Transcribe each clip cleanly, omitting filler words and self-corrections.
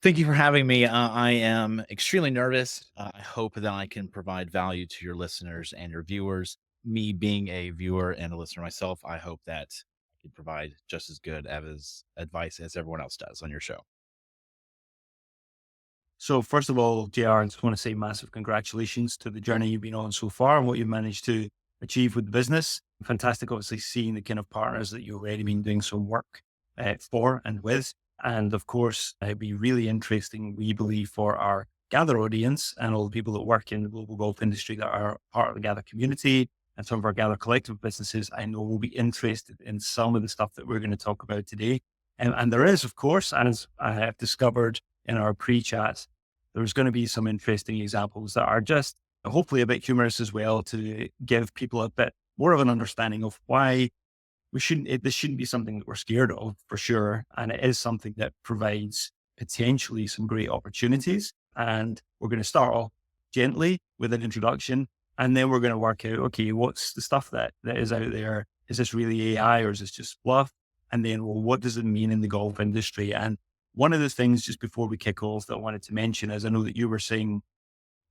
Thank you for having me. I am extremely nervous. I hope that I can provide value to your listeners and your viewers. Me being a viewer and a listener myself, I hope that I can provide just as good as advice as everyone else does on your show. So first of all, JR, I just want to say massive congratulations to the journey you've been on so far and what you've managed to achieve with the business. Fantastic, obviously, seeing the kind of partners that you've already been doing some work for and with. And of course, it'd be really interesting, we believe, for our Gather audience and all the people that work in the global golf industry that are part of the Gather community and some of our Gather collective businesses. I know will be interested in some of the stuff that we're going to talk about today. And there is, of course, as I have discovered in our pre-chat, there's going to be some interesting examples that are just hopefully a bit humorous as well to give people a bit more of an understanding of why this shouldn't be something that we're scared of for sure. And it is something that provides potentially some great opportunities. And we're going to start off gently with an introduction. And then we're going to work out, okay, what's the stuff that is out there? Is this really AI or is this just fluff? And then, well, what does it mean in the golf industry? And one of the things just before we kick off that I wanted to mention is I know that you were saying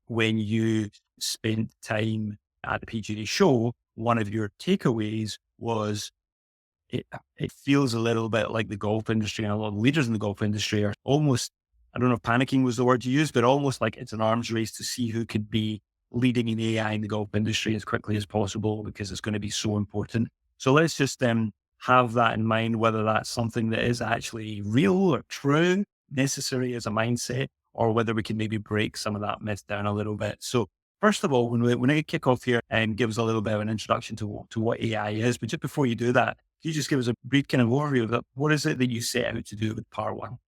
when you spent time at the PGA show, one of your takeaways was it feels a little bit like the golf industry and a lot of leaders in the golf industry are almost, I don't know if panicking was the word to use, but almost like it's an arms race to see who could be leading in AI in the golf industry as quickly as possible because it's going to be so important. So let's just have that in mind, whether that's something that is actually real or true, necessary as a mindset, or whether we can maybe break some of that myth down a little bit. So first of all, when I kick off here and give us a little bit of an introduction to what AI is, but just before you do that, can you just give us a brief kind of overview of that? What is it that you set out to do with ParOne?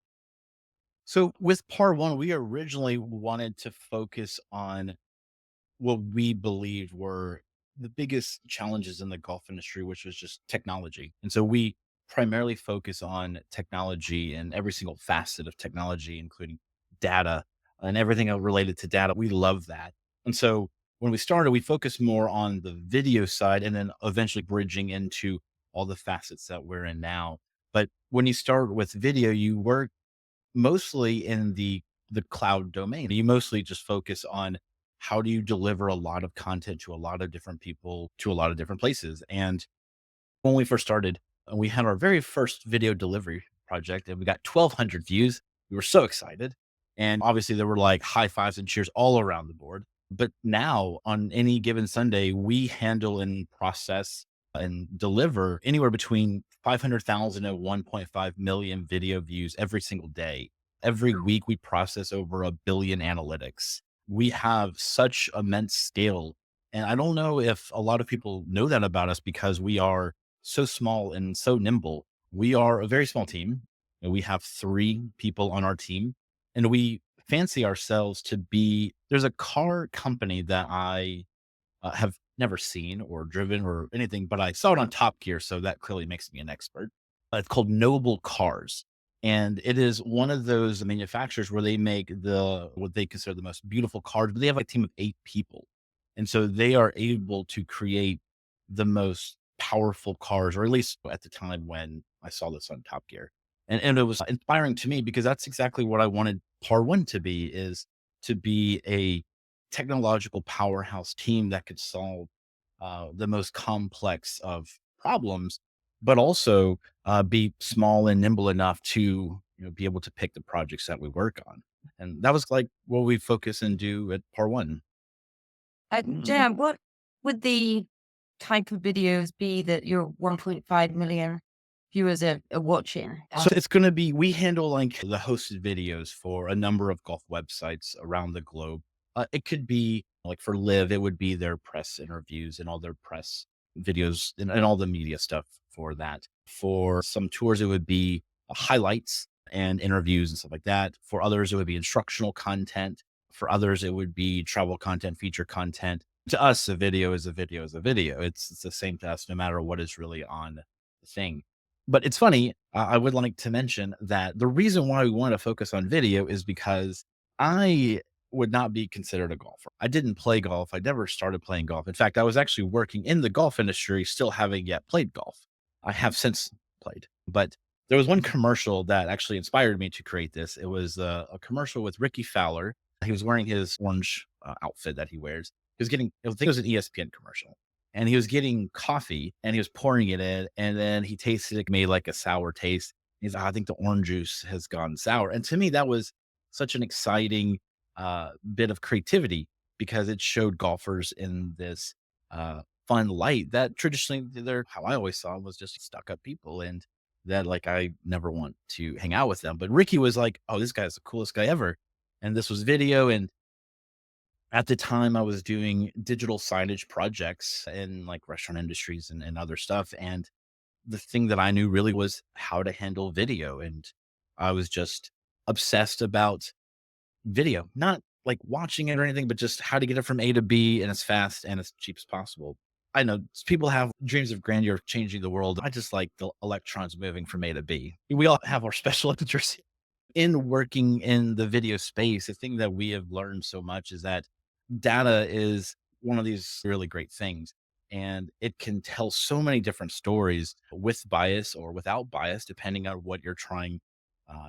So with ParOne, we originally wanted to focus on what we believed were the biggest challenges in the golf industry, which was just technology. And so we primarily focus on technology and every single facet of technology, including data and everything related to data. We love that. And so when we started, we focused more on the video side and then eventually bridging into all the facets that we're in now. But when you start with video, you work mostly in the cloud domain. You mostly just focus on how do you deliver a lot of content to a lot of different people to a lot of different places. And when we first started, we had our very first video delivery project and we got 1,200 views. We were so excited. And obviously, there were like high fives and cheers all around the board. But now, on any given Sunday, we handle and process and deliver anywhere between 500,000 and 1.5 million video views every single day. Every week, we process over a billion analytics. We have such immense scale. And I don't know if a lot of people know that about us because we are so small and so nimble. We are a very small team. And we have three people on our team, and we fancy ourselves to be. There's a car company that I have never seen or driven or anything, but I saw it on Top Gear, so that clearly makes me an expert. It's called Noble Cars, and it is one of those manufacturers where they make what they consider the most beautiful cars, but they have a team of 8 people, and so they are able to create the most powerful cars, or at least at the time when I saw this on Top Gear. And it was inspiring to me because that's exactly what I wanted ParOne to be, is to be a technological powerhouse team that could solve the most complex of problems, but also be small and nimble enough to be able to pick the projects that we work on. And that was like what we focus and do at ParOne. Jan, what would the type of videos be that your 1.5 million viewers are watching? So it's going to be, we handle like the hosted videos for a number of golf websites around the globe. It could be like for Live, it would be their press interviews and all their press videos and all the media stuff for that. For some tours, it would be highlights and interviews and stuff like that. For others, it would be instructional content. For others, it would be travel content, feature content. To us, a video is a video is a video. It's the same to us, no matter what is really on the thing. But it's funny, I would like to mention that the reason why we want to focus on video is because I would not be considered a golfer. I didn't play golf. I never started playing golf. In fact, I was actually working in the golf industry, still having yet played golf. I have since played, but There was one commercial that actually inspired me to create this. It was a commercial with Ricky Fowler. He was wearing his orange outfit that he wears. He was getting, I think it was an ESPN commercial, and he was getting coffee and he was pouring it in, and then he tasted it, made like a sour taste. He's like, I think the orange juice has gone sour. And to me, that was such an exciting bit of creativity because it showed golfers in this fun light that traditionally they're how I always saw them was just stuck up people. And that like I never want to hang out with them. But Ricky was like, "Oh, this guy's the coolest guy ever." And this was video. And at the time I was doing digital signage projects in like restaurant industries and other stuff. And the thing that I knew really was how to handle video. And I was just obsessed about video, not like watching it or anything, but just how to get it from A to B and as fast and as cheap as possible. I know people have dreams of grandeur of changing the world. I just like the electrons moving from A to B. We all have our special interests in working in the video space. The thing that we have learned so much is that data is one of these really great things. And it can tell so many different stories with bias or without bias, depending on what you're trying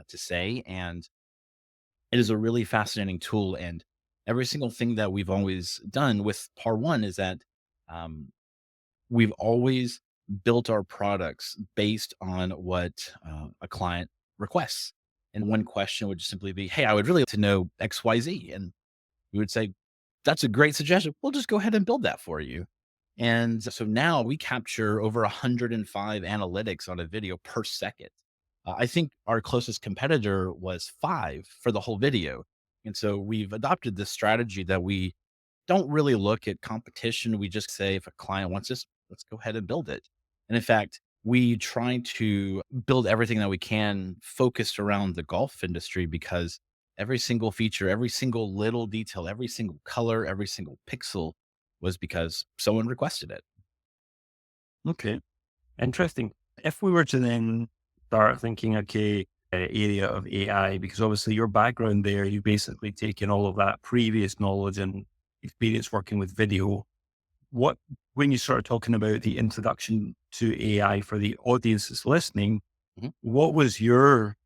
to say. And it is a really fascinating tool. And every single thing that we've always done with ParOne is that um, we've always built our products based on what a client requests. And one question would just simply be, "Hey, I would really like to know XYZ." And we would say, "That's a great suggestion. We'll just go ahead and build that for you." And so now we capture over 105 analytics on a video per second. I think our closest competitor was 5 for the whole video. And so we've adopted this strategy that we don't really look at competition. We just say, if a client wants this, let's go ahead and build it. And in fact, we try to build everything that we can focused around the golf industry because every single feature, every single little detail, every single color, every single pixel was because someone requested it. Okay. Interesting. If we were to then start thinking, okay, area of AI, because obviously your background there, you've basically taken all of that previous knowledge and experience working with video. What, when you start talking about the introduction to AI for the audience that's listening, Mhm. what was your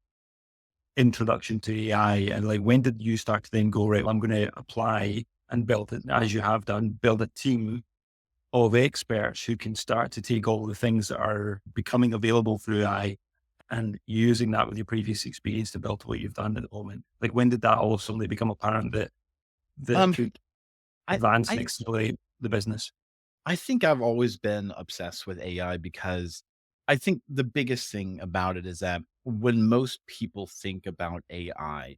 introduction to AI? And like, when did you start to then go, right, I'm going to apply and build it as you have done, build a team of experts who can start to take all the things that are becoming available through AI and using that with your previous experience to build what you've done at the moment? Like, when did that all suddenly become apparent that Um, could I, advance and I accelerate the business? I think I've always been obsessed with AI because I think the biggest thing about it is that when most people think about AI,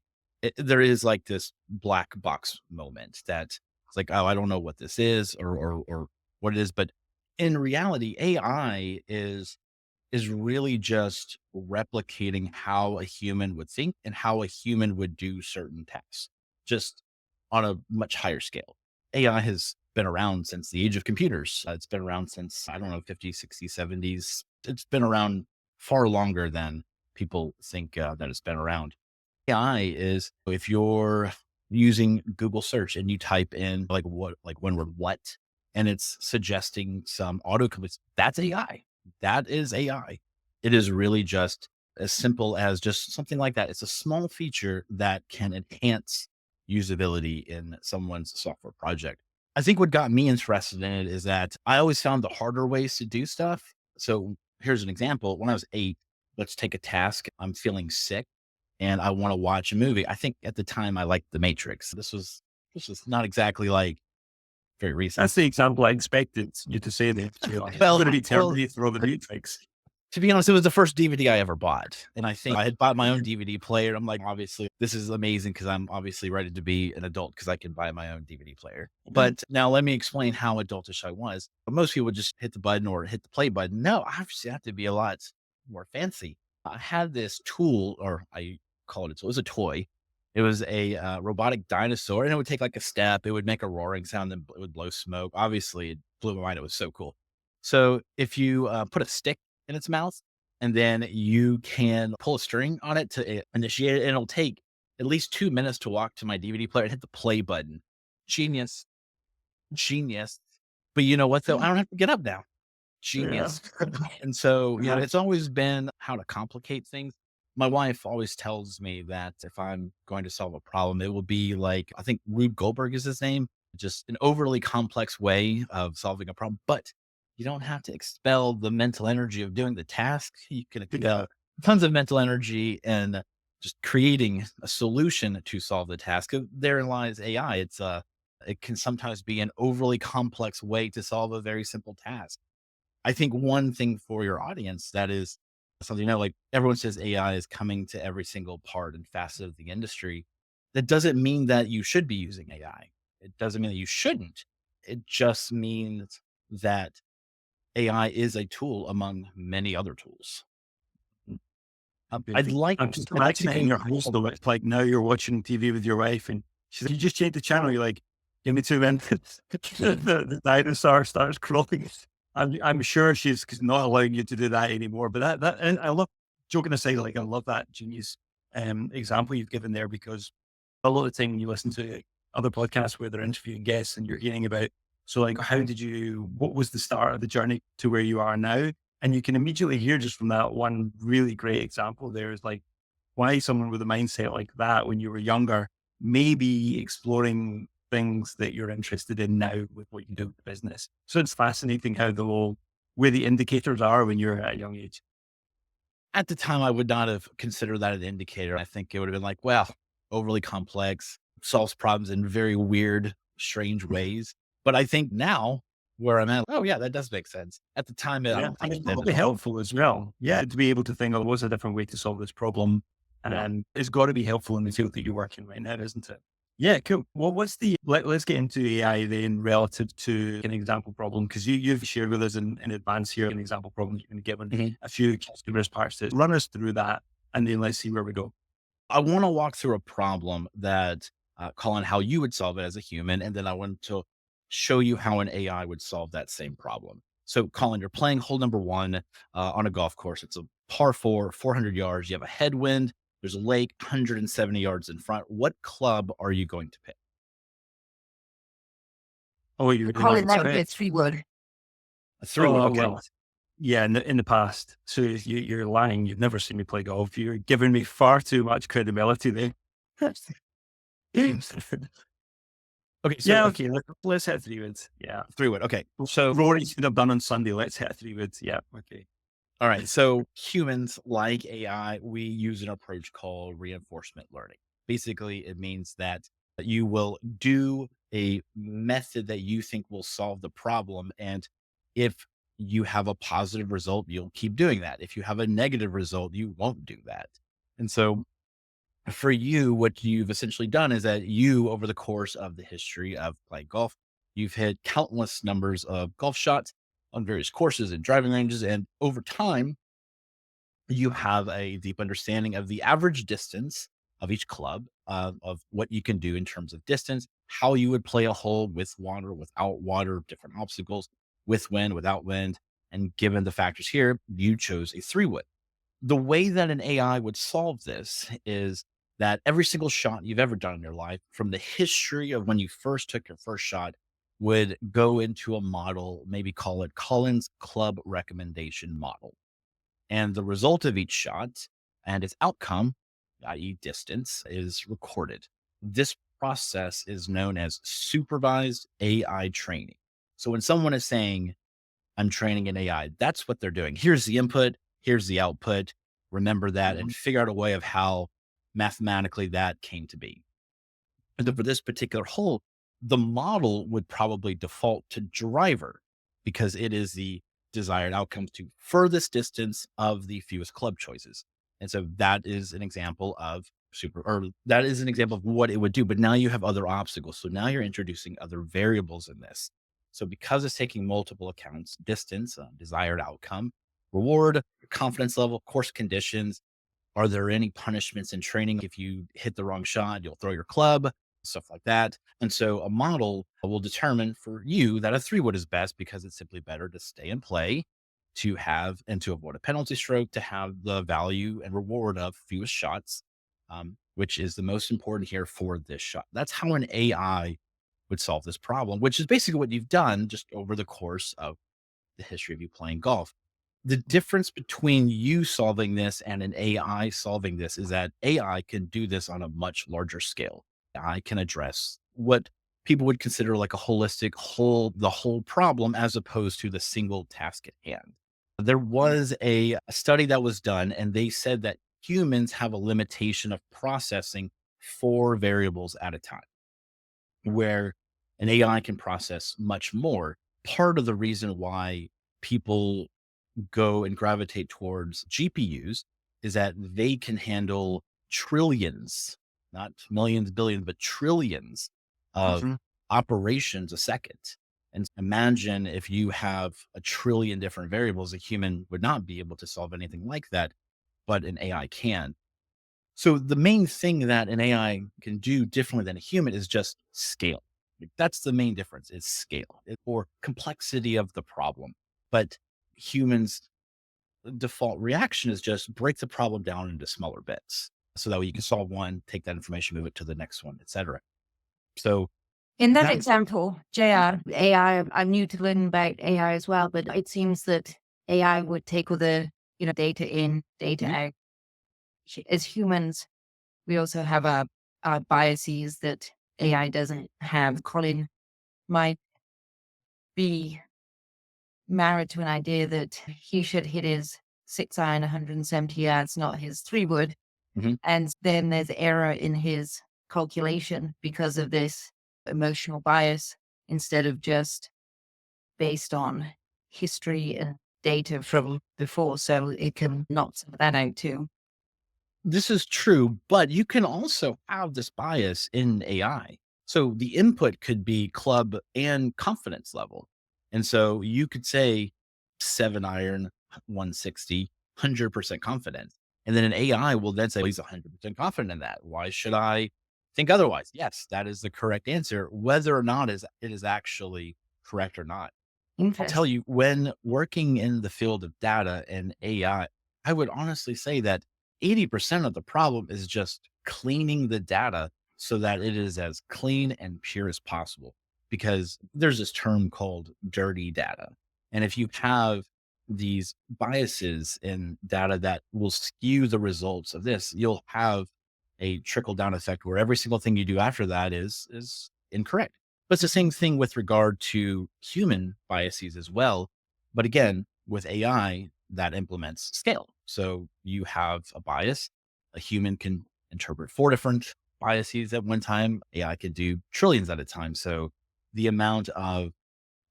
there is like this black box moment that it's like, oh, I don't know what this is or what it is. But in reality, AI is really just replicating how a human would think and how a human would do certain tasks, just on a much higher scale. AI has been around since the age of computers. It's been around since, I don't know, 50s, 60s, 70s. It's been around far longer than people think that it's been around. AI is if you're using Google search and you type in like what, like one word, what, and it's suggesting some autocomplete, that's AI. That is AI. It is really just as simple as just something like that. It's a small feature that can enhance usability in someone's software project. I think what got me interested in it is that I always found the harder ways to do stuff. So here's an example. When I was 8, let's take a task. I'm feeling sick and I want to watch a movie. I think at the time I liked The Matrix. This was not exactly like very recent. That's the example I expected you to say there. You're like, it's Well, going to be well, Terminator or the Matrix. to be honest, it was the first DVD I ever bought. And I think I had bought my own DVD player. I'm like, obviously, this is amazing because I'm obviously ready to be an adult because I can buy my own DVD player. But now let me explain how adultish I was. Most people would just hit the button or hit the play button. No, I obviously have to be a lot more fancy. I had this tool, or I call it a tool, it was a toy. It was a robotic dinosaur, and it would take like a step. It would make a roaring sound, and it would blow smoke. Obviously, it blew my mind. It was so cool. So if you put a stick in its mouth, and then you can pull a string on it to initiate it, and it'll take at least 2 minutes to walk to my DVD player and hit the play button. Genius, genius. But you know what though? I don't have to get up now. Yeah. genius. And so, Uh-huh. it's always been how to complicate things. My wife always tells me that if I'm going to solve a problem, it will be like, I think Rube Goldberg is his name, just an overly complex way of solving a problem. But you don't have to expel the mental energy of doing the task. You can Yeah. tons of mental energy and just creating a solution to solve the task. Therein lies AI. It can sometimes be an overly complex way to solve a very simple task. I think one thing for your audience that is something, like everyone says AI is coming to every single part and facet of the industry. That doesn't mean that you should be using AI. It doesn't mean that you shouldn't. It just means that AI is a tool among many other tools. Okay. I'd like I'm just I'd like to imagining it in go. your house though. It's like now you're watching TV with your wife and she's like, you just change the channel. You're like, give me 2 minutes. The dinosaur starts crawling. I'm sure she's not allowing you to do that anymore. But and I love, joking aside, like I love that genius example you've given there, because a lot of the time when you listen to other podcasts where they're interviewing guests and you're hearing about, so like, what was the start of the journey to where you are now? And you can immediately hear just from that one really great example there is like why someone with a mindset like that when you were younger may be exploring things that you're interested in now with what you do with the business. So it's fascinating how where the indicators are when you're at a young age. At the time, I would not have considered that an indicator. I think it would have been like, well, overly complex, solves problems in very weird, strange ways. But I think now where I'm at, oh yeah, that does make sense. At the time, I Yeah. don't And think it's it did at probably all. helpful as well. Yeah. To be able to think, oh, what's a different way to solve this problem? Yeah. And it's got to be helpful in the field that you're working right now, isn't it? Yeah, cool. Well, let's get into AI then relative to an example problem, because you've shared with us in advance here an example problem you've been given Mhm. a few customers parts to run us through that, and then let's see where we go. I want to walk through a problem that, Colin, how you would solve it as a human. And then I want to show you how an AI would solve that same problem. So, Colin, you're playing hole number one on a golf course. It's a par four, 400 yards. You have a headwind. There's a lake 170 yards in front. What club are you going to pick? Oh, you really want Colin, me to that would be say a it? 3-wood. A three wood. Oh, Okay. well, yeah, in the past. So you're lying. You've never seen me play golf. You're giving me far too much credibility there. Okay. So Yeah, a okay. Let's hit 3 woods. Yeah. three wood. Okay. Well, So, Rory should have done on Sunday. Let's hit 3 woods. Yeah. Okay. all right. So humans, like AI, we use an approach called reinforcement learning. Basically, it means that you will do a method that you think will solve the problem. And if you have a positive result, you'll keep doing that. If you have a negative result, you won't do that. And so for you, what you've essentially done is that you, over the course of the history of playing golf, you've hit countless numbers of golf shots on various courses and driving ranges. And over time, you have a deep understanding of the average distance of each club, of what you can do in terms of distance, how you would play a hole with water, without water, different obstacles, with wind, without wind. And given the factors here, you chose a three wood. The way that an AI would solve this is that every single shot you've ever done in your life, from the history of when you first took your first shot, would go into a model, maybe call it Collins Club Recommendation Model. And the result of each shot and its outcome, i.e., distance, is recorded. This process is known as supervised AI training. So when someone is saying, I'm training an AI, that's what they're doing. Here's the input, here's the output. Remember that and Mhm. figure out a way of how mathematically that came to be. And then for this particular hole, the model would probably default to driver because it is the desired outcome to furthest distance of the fewest club choices. And so that is an example of that is an example of what it would do. But now you have other obstacles. So now you're introducing other variables in this. So because it's taking multiple accounts, distance, desired outcome, reward, confidence level, course conditions, are there any punishments in training? If you hit the wrong shot, you'll throw your club, stuff like that. And so a model will determine for you that a three wood is best because it's simply better to stay and play, to have and to avoid a penalty stroke, to have the value and reward of fewest shots, which is the most important here for this shot. That's how an AI would solve this problem, which is basically what you've done just over the course of the history of you playing golf. The difference between you solving this and an AI solving this is that AI can do this on a much larger scale. AI can address what people would consider like a holistic the whole problem as opposed to the single task at hand. There was a study that was done, and they said that humans have a limitation of processing 4 variables at a time, where an AI can process much more. Part of the reason why people go and gravitate towards GPUs is that they can handle trillions, not millions, billions, but trillions of Mhm. operations a second. And imagine if you have a trillion different variables, a human would not be able to solve anything like that, but an AI can. So the main thing that an AI can do differently than a human is just scale. Like, that's the main difference is scale or complexity of the problem. But humans default reaction is just break the problem down into smaller bits so that way you can solve one, take that information, move it to the next one, etc. So In that that example, JR, AI, I'm new to learning about AI as well, but it seems that AI would take all the, data in, data Mhm. out. As humans, we also have our biases that AI doesn't have. Colin might be married to an idea that he should hit his 6 iron 170 yards, not his 3 wood. Mhm. And then there's error in his calculation because of this emotional bias instead of just based on history and data from before. So it can knock some of that out too. This is true, but you can also have this bias in AI. So the input could be club and confidence level. And so you could say 7 iron, 160, 100% confident. And then an AI will then say, well, he's 100% confident in that. Why should I think otherwise? Yes, that is the correct answer, whether or not it is actually correct or not. I'll tell Interesting. you, when working in the field of data and I would honestly say that 80% of the problem is just cleaning the data so that it is as clean and pure as possible. Because there's this term called dirty data. And if you have these biases in data that will skew the results of this, you'll have a trickle down effect where every single thing you do after that is incorrect. But it's the same thing with regard to human biases as well. But again, with AI, that implements scale. So you have a bias. A human can interpret 4 different biases at one time. AI could do trillions at a time. So the amount of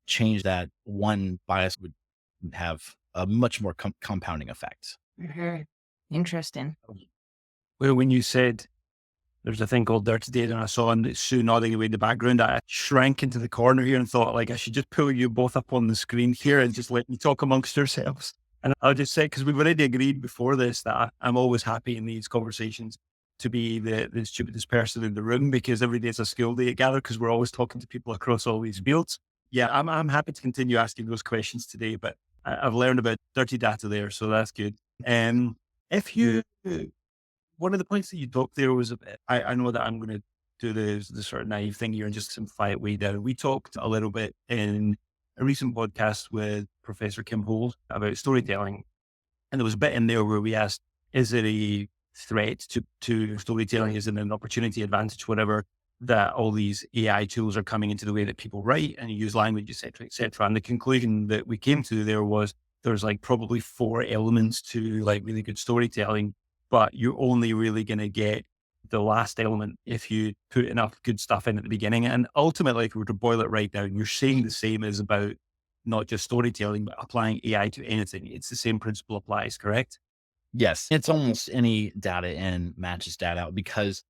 change that one bias would have a much more compounding effect. Mhm. Interesting. Well, when you said there's a thing called Dirty Data, and I saw Sue nodding away in the background, I shrank into the corner here and thought, like, I should just pull you both up on the screen here and just let you talk amongst yourselves. And I'll just say, because we've already agreed before this that I'm always happy in these conversations to be the stupidest person in the room because every day is a skill day together because we're always talking to people across all these fields. Yeah, I'm happy to continue asking those questions today, but I've learned about dirty data there, so that's good. If you one of the points that you talked there was a bit, I know that I'm going to do the sort of naive thing here and just simplify it way down. We talked a little bit in a recent podcast with Professor Kim Holt about storytelling. And there was a bit in there where we asked, is it a threat to storytelling? Is it an opportunity, advantage, whatever, that all these AI tools are coming into the way that people write and use language, et cetera, et cetera. And the conclusion that we came to there was there's like probably 4 elements to like really good storytelling, but you're only really going to get the last element if you put enough good stuff in at the beginning. And ultimately, if we were to boil it right down, you're saying the same as about not just storytelling, but applying AI to anything. It's the same principle applies, correct? Yes, it's almost any data in matches data out because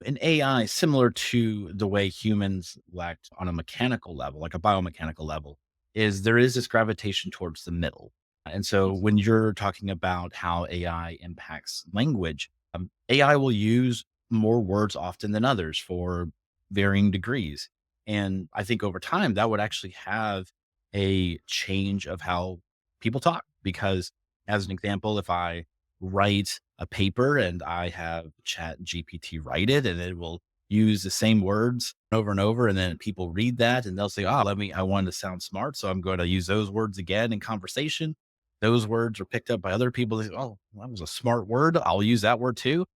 an AI, similar to the way humans lacked on a mechanical level, like a biomechanical level, is there is this gravitation towards the middle. And so when you're talking about how AI impacts language, AI will use more words often than others for varying degrees. And I think over time, that would actually have a change of how people talk. Because, as an example, if I write a paper and I have Chat GPT write it, and it will use the same words over and over. And then people read that and they'll say, oh, I wanted to sound smart. So I'm going to use those words again in conversation. Those words are picked up by other people. They say, oh, that was a smart word. I'll use that word too.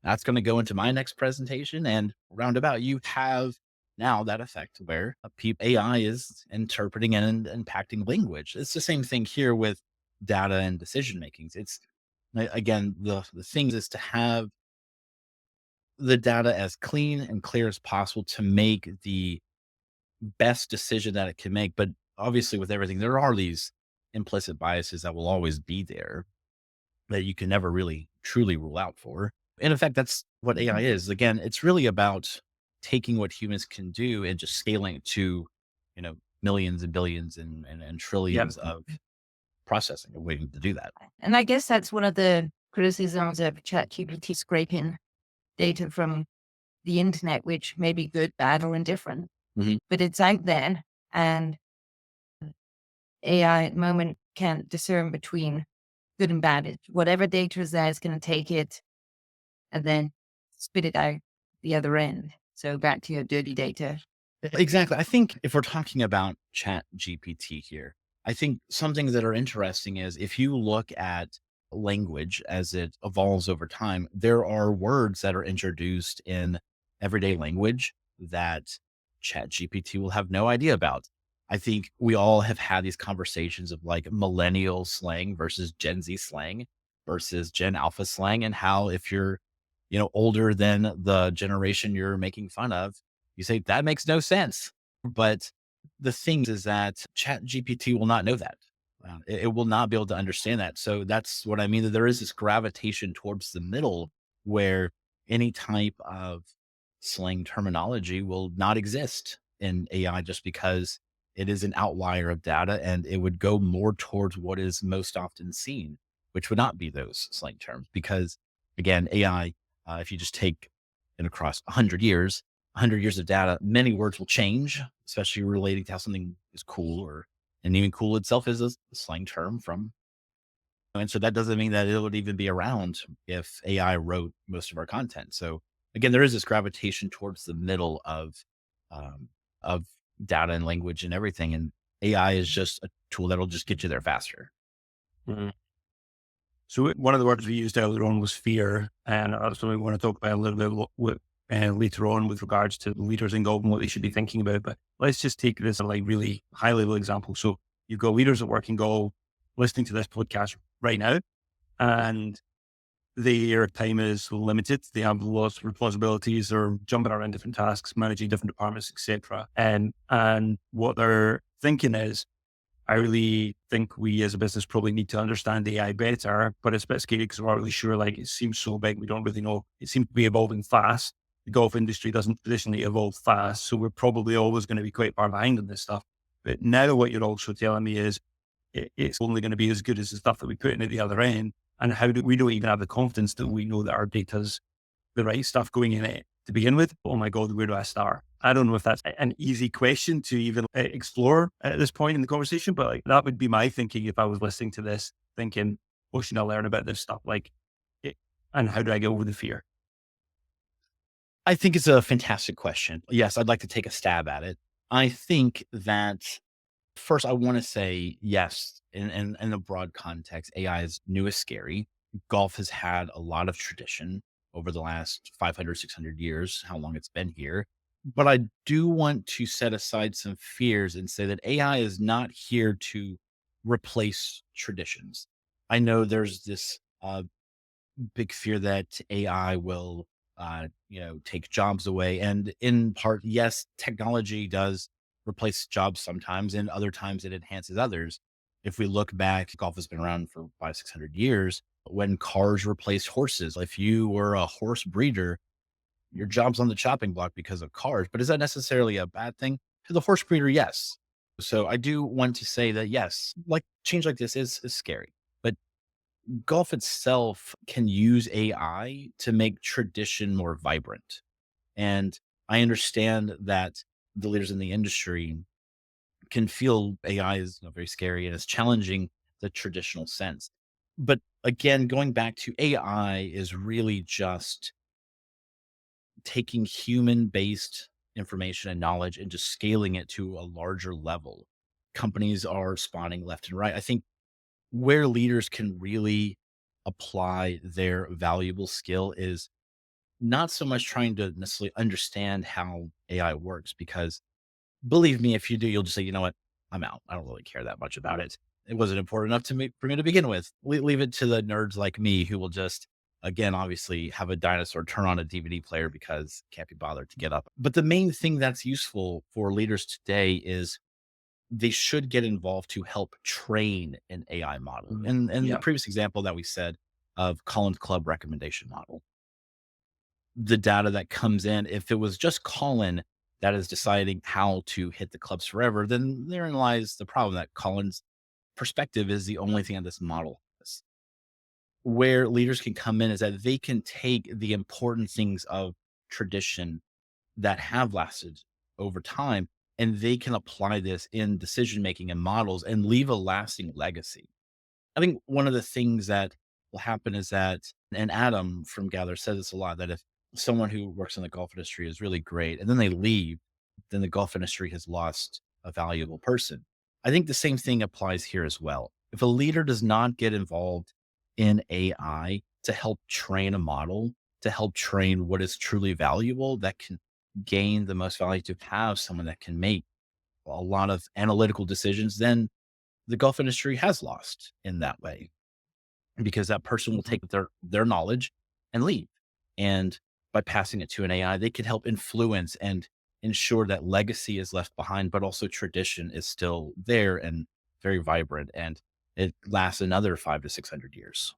That's going to go into my next presentation. And roundabout, you have now that effect where AI is interpreting and impacting language. It's the same thing here with data and decision makings. Again, the thing is to have the data as clean and clear as possible to make the best decision that it can make. But obviously, with everything, there are these implicit biases that will always be there that you can never really truly rule out for. And in fact, that's what AI is. Again, it's really about taking what humans can do and just scaling it to, millions and billions and Yeah. trillions of processing and waiting to do that. And I guess that's one of the criticisms of ChatGPT scraping data from the internet, which may be good, bad, or indifferent, Mhm. but it's out there. And AI at the moment can't discern between good and bad. Whatever data is there, it's going to take it and then spit it out the other end. So back to your dirty data. Exactly. I think if we're talking about Chat GPT here, I think some things that are interesting is if you look at language as it evolves over time, there are words that are introduced in everyday language that Chat GPT will have no idea about. I think we all have had these conversations of like millennial slang versus Gen Z slang versus Gen Alpha slang, and how if you're, older than the generation you're making fun of, you say that makes no sense. But the thing is that Chat GPT will not know that. It will not be able to understand that. So that's what I mean, that there is this gravitation towards the middle where any type of slang terminology will not exist in AI just because it is an outlier of data and it would go more towards what is most often seen, which would not be those slang terms. Because again, AI, if you just take it across 100 years of data, many words will change, especially relating to how something is cool, and even cool itself is a slang term from. And so that doesn't mean that it would even be around if AI wrote most of our content. So again, there is this gravitation towards the middle um, of data and language and everything. And AI is just a tool that'll just get you there faster. Mhm. So one of the words we used earlier on was fear, and that's what we want to talk about a little bit later on with regards to leaders in golf and what they should be thinking about. But let's just take this like really high level example. So you've got leaders that work in golf listening to this podcast right now, and their time is limited. They have lots of responsibilities. They're jumping around different tasks, managing different departments, etc. And what they're thinking is, I really think we as a business probably need to understand AI better, but it's a bit scary because we're not really sure. Like it seems so big, we don't really know. It seems to be evolving fast. The golf industry doesn't traditionally evolve fast, so we're probably always going to be quite far behind on this stuff. But now what you're also telling me is it's only going to be as good as the stuff that we put in at the other end. And how do we don't even have the confidence that we know that our data's the right stuff going in it to begin with? Oh my God, where do I start? I don't know if that's an easy question to even explore at this point in the conversation, but like that would be my thinking if I was listening to this, thinking, what should I learn about this stuff? Like, it, and how do I get over the fear? I think it's a fantastic question. Yes, I'd like to take a stab at it. I think that first, I want to say yes, in a broad context, AI is new is scary. Golf has had a lot of tradition over the last 500, 600 years, how long it's been here. But I do want to set aside some fears and say that AI is not here to replace traditions. I know there's this big fear that AI will, take jobs away. And in part, yes, technology does replace jobs sometimes, and other times it enhances others. If we look back, golf has been around for 500, 600 years. When cars replaced horses, if you were a horse breeder, your job's on the chopping block because of cars. But is that necessarily a bad thing? To the horse breeder, yes. So I do want to say that yes, like change like this is scary. But golf itself can use AI to make tradition more vibrant. And I understand that the leaders in the industry can feel AI is very scary and it's challenging the traditional sense. But again, going back to AI is really just taking human based information and knowledge and just scaling it to a larger level. Companies are spawning left and right. I think where leaders can really apply their valuable skill is not so much trying to necessarily understand how AI works, because believe me, if you do, you'll just say, you know what, I'm out. I don't really care that much about it. It wasn't important enough to me for me to begin with. Leave it to the nerds like me who will just, again, obviously have a dinosaur turn on a DVD player because can't be bothered to get up. But the main thing that's useful for leaders today is they should get involved to help train an AI model. Mm. And the Yeah. previous example that we said of Colin's club recommendation model, the data that comes in, if it was just Colin that is deciding how to hit the clubs forever, then therein lies the problem that Colin's perspective is the only thing that this model has. Where leaders can come in is that they can take the important things of tradition that have lasted over time, and they can apply this in decision making and models and leave a lasting legacy. I think one of the things that will happen is that, and Adam from Gather says this a lot, that if someone who works in the golf industry is really great and then they leave, then the golf industry has lost a valuable person. I think the same thing applies here as well. If a leader does not get involved in AI to help train a model, to help train what is truly valuable, that can gain the most value, to have someone that can make a lot of analytical decisions, then the golf industry has lost in that way, because that person will Mhm. take their knowledge and leave. And by passing it to an AI, they can help influence and ensure that legacy is left behind, but also tradition is still there and very vibrant, and it lasts another 5 to 600 years.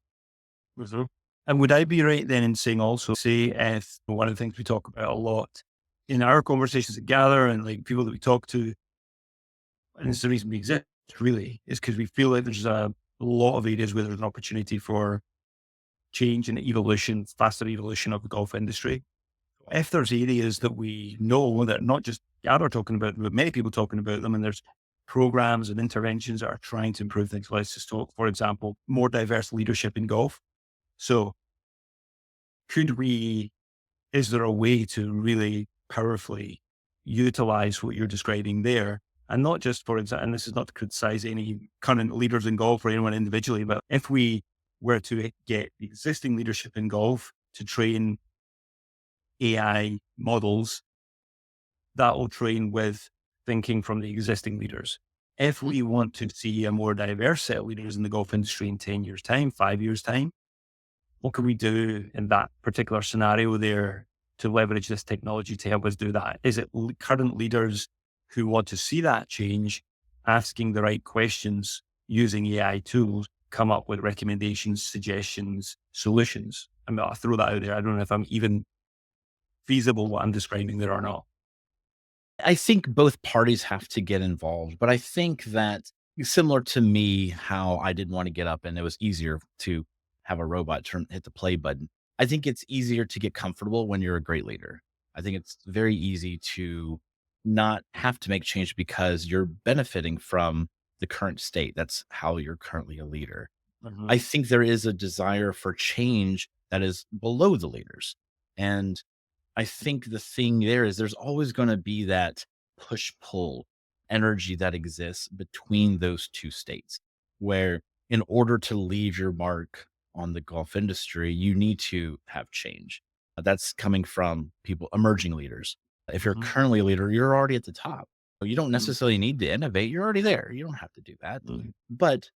Mhm. And would I be right then in saying also, say, if one of the things we talk about a lot in our conversations together and like people that we talk to, and it's the reason we exist really, is because we feel like there's a lot of areas where there's an opportunity for change and evolution, faster evolution of the golf industry. If there's areas that we know that not just Gather talking about, but many people talking about them, and there's programs and interventions that are trying to improve things. Let's just talk, for example, more diverse leadership in golf. So could we, is there a way to really powerfully utilize what you're describing there? And not just for example, and this is not to criticize any current leaders in golf or anyone individually, but if we were to get the existing leadership in golf to train AI models, that will train with thinking from the existing leaders. If we want to see a more diverse set of leaders in the golf industry in 10 years' time, 5 years' time, what can we do in that particular scenario there to leverage this technology to help us do that? Is it current leaders who want to see that change, asking the right questions, using AI tools, come up with recommendations, suggestions, solutions? I mean, I'll throw that out there. I don't know if I'm even feasible what I'm describing there or not. I think both parties have to get involved, but I think that, similar to me, how I didn't want to get up and it was easier to have a robot hit the play button. I think it's easier to get comfortable when you're a great leader. I think it's very easy to not have to make change because you're benefiting from the current state. That's how you're currently a leader. Mhm. I think there is a desire for change that is below the leaders. And I think the thing there is there's always going to be that push pull energy that exists between those two states, where in order to leave your mark on the golf industry, you need to have change. That's coming from people, emerging leaders. If you're Mhm. currently a leader, you're already at the top. You don't Mhm. necessarily need to innovate. You're already there. You don't have to do that. Mhm. But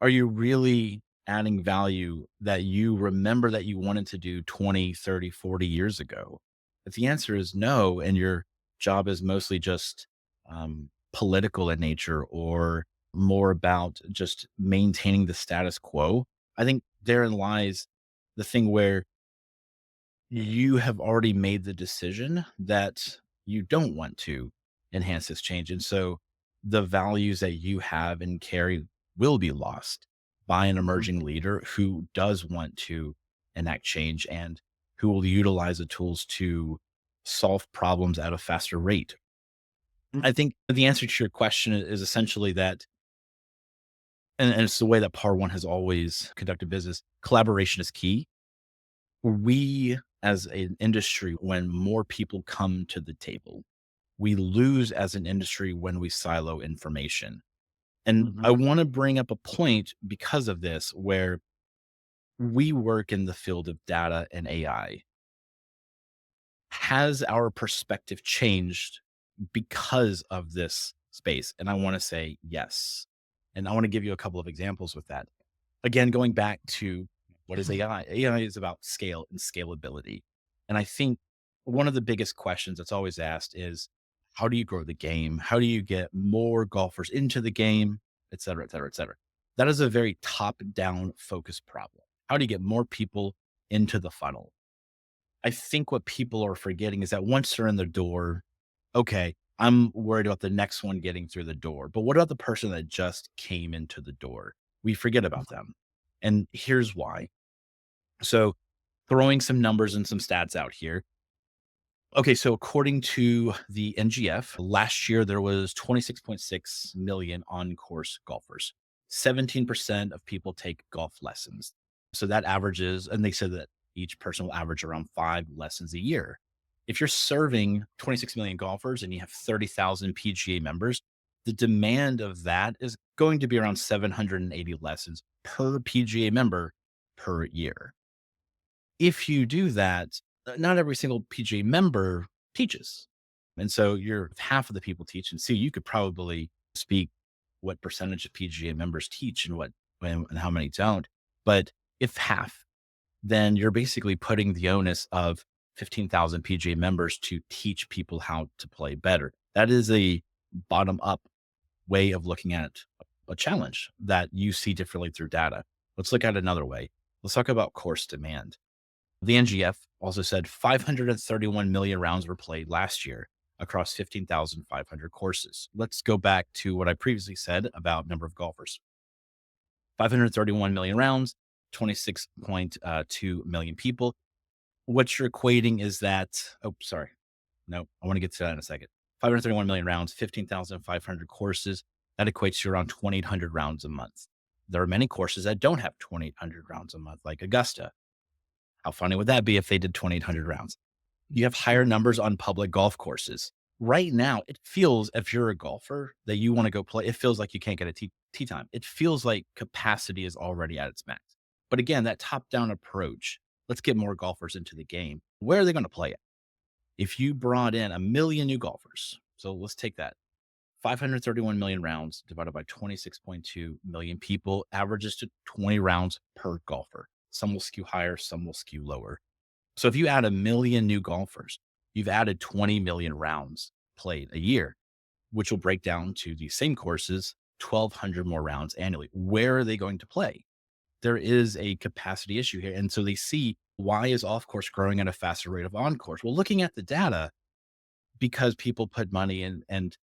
are you really adding value that you remember that you wanted to do 20, 30, 40 years ago? If the answer is no, and your job is mostly just political in nature or more about just maintaining the status quo, I think therein lies the thing where you have already made the decision that you don't want to enhance this change. And so the values that you have and carry will be lost by an Mhm. emerging leader who does want to enact change and who will utilize the tools to solve problems at a faster rate. I think the answer to your question is essentially that, and it's the way that ParOne has always conducted business, collaboration is key. we as an industry, when more people come to the table, we lose as an industry when we silo information. And I Hmm. want to bring up a point because of this, where we work in the field of data and AI. Has our perspective changed because of this space? And I want to say yes. And I want to give you a couple of examples with that. Again, going back to what is AI? AI is about scale and scalability. And I think one of the biggest questions that's always asked is, how do you grow the game? How do you get more golfers into the game, et cetera, et cetera, et cetera? That is a very top down focused problem. How do you get more people into the funnel? I think what people are forgetting is that once they're in the door, okay, I'm worried about the next one getting through the door. But what about the person that just came into the door? We forget about them. And here's why. So, throwing some numbers and some stats out here. Okay, so according to the NGF, last year there was 26.6 million on-course golfers. 17% of people take golf lessons. So that averages, and they said that each person will average around 5 lessons a year. If you're serving 26 million golfers and you have 30,000 PGA members, the demand of that is going to be around 780 lessons per PGA member per year. If you do that, not every single PGA member teaches. And so you're half of the people teach. And so you could probably speak what percentage of PGA members teach and and how many don't. But if half, then you're basically putting the onus of 15,000 PGA members to teach people how to play better. That is a bottom up way of looking at a challenge that you see differently through data. Let's look at another way. Let's talk about course demand. The NGF also said 531 million rounds were played last year across 15,500 courses. Let's go back to what I previously said about number of golfers. 531 million rounds, 26.2 million people. What you're equating is that, oh, sorry. No, I want to get to that in a second. 531 million rounds, 15,500 courses. That equates to around 2,800 rounds a month. There are many courses that don't have 2,800 rounds a month, like Augusta. How funny would that be if they did 2,800 rounds? You have higher numbers on public golf courses. Right now, it feels, if you're a golfer that you want to go play, it feels like you can't get a tee time. It feels like capacity is already at its max. But again, that top down approach, let's get more golfers into the game. Where are they going to play it? If you brought in a million new golfers, so let's take that 531 million rounds divided by 26.2 million people averages to 20 rounds per golfer. Some will skew higher, some will skew lower. So if you add a million new golfers, you've added 20 million rounds played a year, which will break down to the same courses, 1,200 more rounds annually. Where are they going to play? There is a capacity issue here. And so they see, why is off course growing at a faster rate of on course? Well, looking at the data, because people put money in and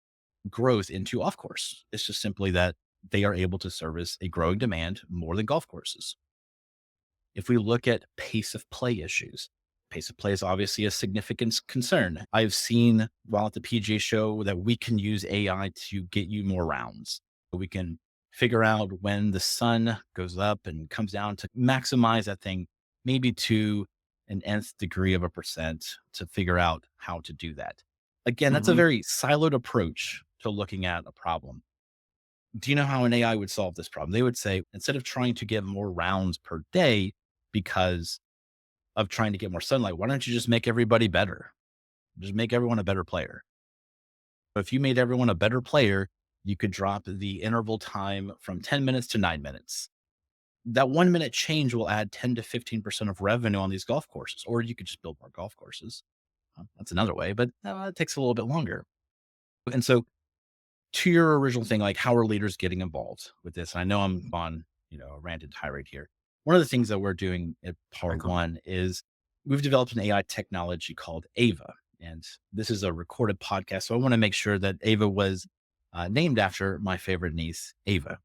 growth into off course. It's just simply that they are able to service a growing demand more than golf courses. If we look at pace of play issues, pace of play is obviously a significant concern. I've seen while at the PGA show that we can use AI to get you more rounds. We can figure out when the sun goes up and comes down to maximize that thing, maybe to an nth degree of a percent, to figure out how to do that. Again, that's a Hmm. very siloed approach to looking at a problem. Do you know how an AI would solve this problem? They would say, instead of trying to get more rounds per day because of trying to get more sunlight, why don't you just make everybody better? Just make everyone a better player. If you made everyone a better player, you could drop the interval time from 10 minutes to 9 minutes. That 1 minute change will add 10 to 15% of revenue on these golf courses, or you could just build more golf courses. That's another way, but it takes a little bit longer. And so, to your original thing, like, how are leaders getting involved with this? And I know I'm on, a ranted tirade here. One of the things that we're doing at ParOne is we've developed an AI technology called Ava. And this is a recorded podcast. So I want to make sure that Ava was named after my favorite niece, Ava.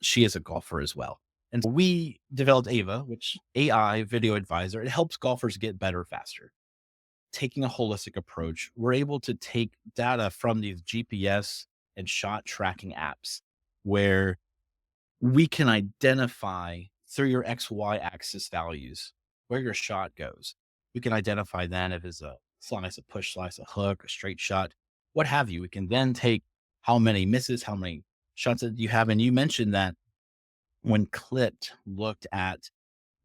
She is a golfer as well. And so we developed Ava, which AI video advisor. It helps golfers get better faster. Taking a holistic approach, we're able to take data from these GPS and shot tracking apps where we can identify through your XY axis values where your shot goes. We can identify then if it's a slice, a push slice, a hook, a straight shot, what have you. We can then take how many misses, how many shots that you have. And you mentioned that when Clipped looked at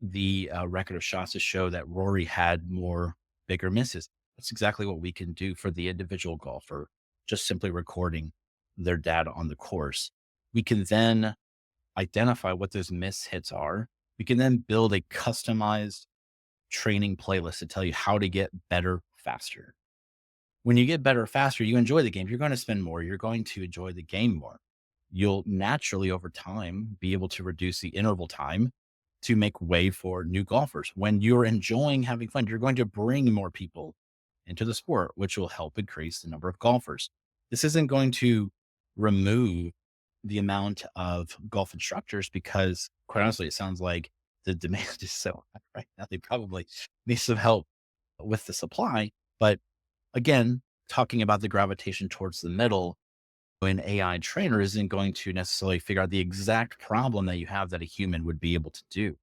the record of shots to show that Rory had more bigger misses. That's exactly what we can do for the individual golfer, just simply recording their data on the course. We can then identify what those miss hits are. We can then build a customized training playlist to tell you how to get better faster. When you get better faster, you enjoy the game. You're going to spend more. You're going to enjoy the game more. You'll naturally, over time, be able to reduce the interval time to make way for new golfers. When you're enjoying having fun, you're going to bring more people into the sport, which will help increase the number of golfers. This isn't going to remove the amount of golf instructors because, quite honestly, it sounds like the demand is so high right now. They probably need some help with the supply. But again, talking about the gravitation towards the middle, an AI trainer isn't going to necessarily figure out the exact problem that you have that a human would be able to do.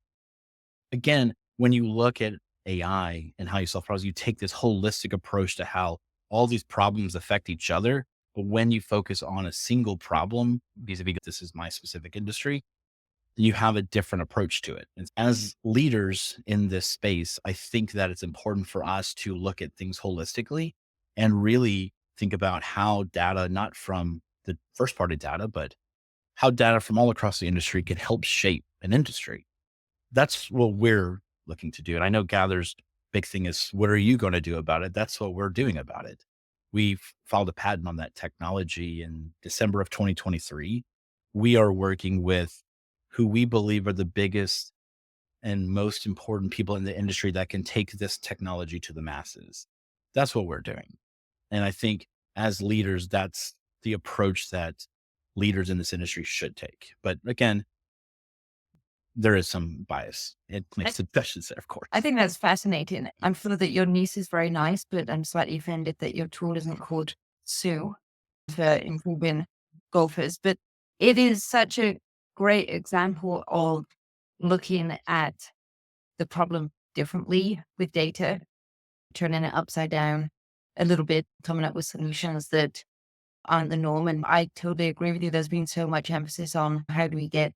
Again, when you look at AI and how you solve problems, you take this holistic approach to how all these problems affect each other. But when you focus on a single problem, vis-a-vis this is my specific industry, you have a different approach to it. And as leaders in this space, I think that it's important for us to look at things holistically and really think about how data, not from the first party data, but how data from all across the industry can help shape an industry. That's what we're looking to do. And I know Gather's big thing is, what are you going to do about it? That's what we're doing about it. We've filed a patent on that technology in December of 2023. We are working with who we believe are the biggest and most important people in the industry that can take this technology to the masses. That's what we're doing. And I think as leaders, that's the approach that leaders in this industry should take. But again, there is some bias. It makes suggestions there, of course. I think that's fascinating. I'm sure that your niece is very nice, but I'm slightly offended that your tool isn't called Sue for improving golfers. But it is such a great example of looking at the problem differently with data, turning it upside down a little bit, coming up with solutions that aren't the norm. And I totally agree with you. There's been so much emphasis on how do we get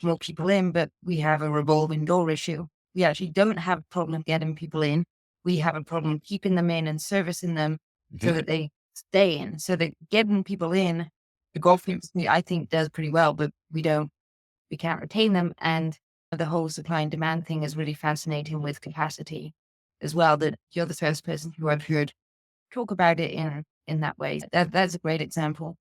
more people in, but we have a revolving door issue. We actually don't have a problem getting people in. We have a problem keeping them in and servicing them so that they stay in. So that getting people in, the golf industry, I think, does pretty well, but we can't retain them. And the whole supply and demand thing is really fascinating with capacity as well, that you're the first person who I've heard talk about it in that way. That's a great example.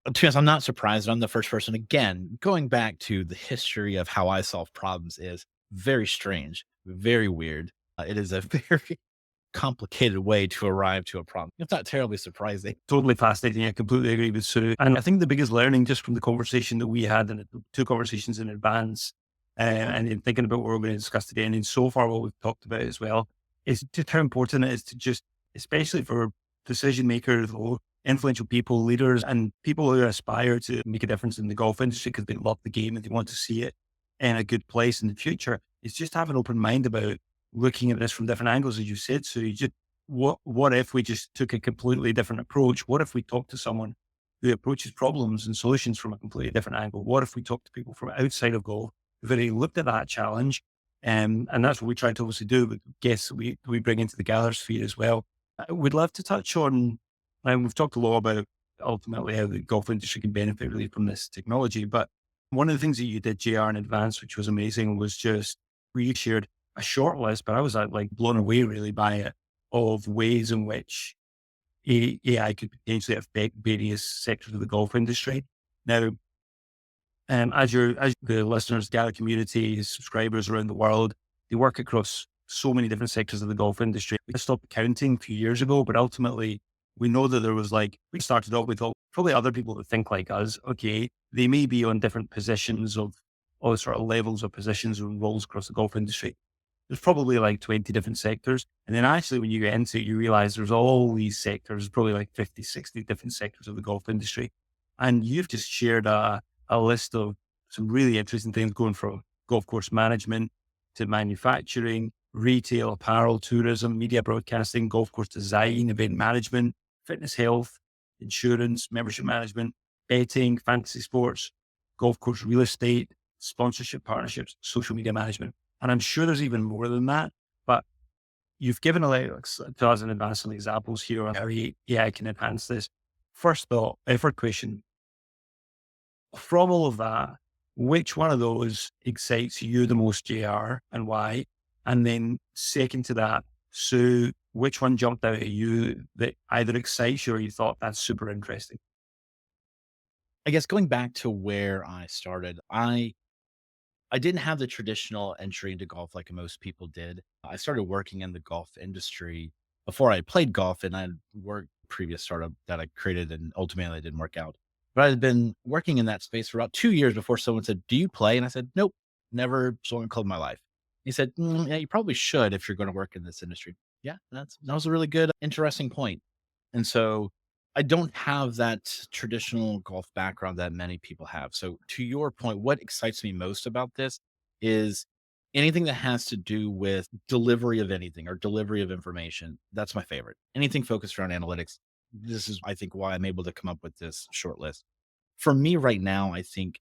To be honest, I'm not surprised. I'm the first person. Again, going back to the history of how I solve problems is very strange, very weird. It is a very complicated way to arrive to a problem. It's not terribly surprising. Totally fascinating. I completely agree with Sue. And I think the biggest learning just from the conversation that we had and the two conversations in advance and in thinking about what we're going to discuss today, and in so far what we've talked about as well, is just how important it is to just, especially for decision makers or influential people, leaders, and people who aspire to make a difference in the golf industry because they love the game and they want to see it in a good place in the future, is just have an open mind about looking at this from different angles, as you said. So you just, what if we just took a completely different approach? What if we talked to someone who approaches problems and solutions from a completely different angle? What if we talked to people from outside of golf who've already looked at that challenge? And that's what we try to obviously do with guests we bring into the Gather sphere as well. We'd love to touch on, and we've talked a lot about ultimately how the golf industry can benefit really from this technology. But one of the things that you did, JR, in advance, which was amazing, was just we shared a short list, but I was like blown away really by it, of ways in which AI could potentially affect various sectors of the golf industry. Now, as the listeners, Gather community, subscribers around the world, they work across so many different sectors of the golf industry. We stopped counting a few years ago, but ultimately we know that there was we started off with probably other people that think like us. Okay, they may be on different positions of all sort of levels of positions and roles across the golf industry. There's probably like 20 different sectors. And then actually when you get into it, you realize there's all these sectors, probably like 50, 60 different sectors of the golf industry. And you've just shared a list of some really interesting things going from golf course management to manufacturing retail, apparel, tourism, media broadcasting, golf course design, event management, fitness health, insurance, membership management, betting, fantasy sports, golf course real estate, sponsorship partnerships, social media management. And I'm sure there's even more than that, but you've given a lot to us in advance some examples here on how AI can enhance this. First thought, effort question. From all of that, which one of those excites you the most, JR, and why? And then second to that, Sue, which one jumped out at you that either excites you or you thought that's super interesting? I guess going back to where I started, I didn't have the traditional entry into golf like most people did. I started working in the golf industry before I played golf, and I worked previous startup that I created and ultimately it didn't work out. But I had been working in that space for about 2 years before someone said, "Do you play?" And I said, "Nope, never swung a club in my life." He said, "Yeah, you probably should if you're going to work in this industry." Yeah, that was a really good, interesting point. And so I don't have that traditional golf background that many people have. So to your point, what excites me most about this is anything that has to do with delivery of anything or delivery of information. That's my favorite. Anything focused around analytics. This is, I think, why I'm able to come up with this short list. For me right now, I think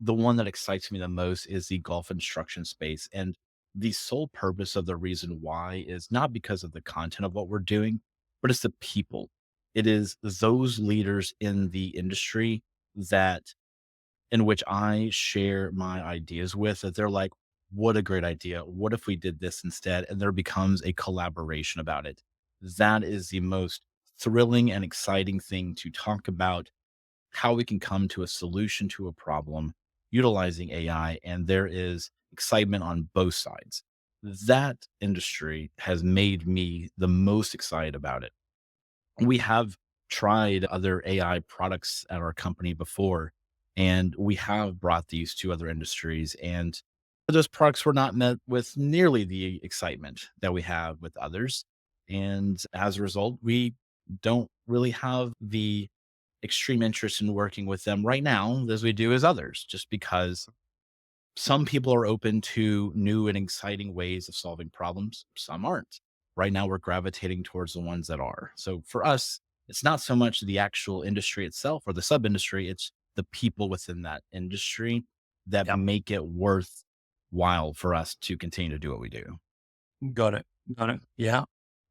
the one that excites me the most is the golf instruction space. And the sole purpose of the reason why is not because of the content of what we're doing, but it's the people. It is those leaders in the industry that in which I share my ideas with that they're like, what a great idea. What if we did this instead? And there becomes a collaboration about it. That is the most thrilling and exciting thing to talk about how we can come to a solution to a problem utilizing AI. And there is excitement on both sides. That industry has made me the most excited about it. We have tried other AI products at our company before, and we have brought these to other industries. And those products were not met with nearly the excitement that we have with others. And as a result, we don't really have the extreme interest in working with them right now as we do as others, just because some people are open to new and exciting ways of solving problems. Some aren't. Right now, we're gravitating towards the ones that are. So for us, it's not so much the actual industry itself or the sub industry, it's the people within that industry that Yeah, make it worthwhile for us to continue to do what we do. got it. Got it. Yeah.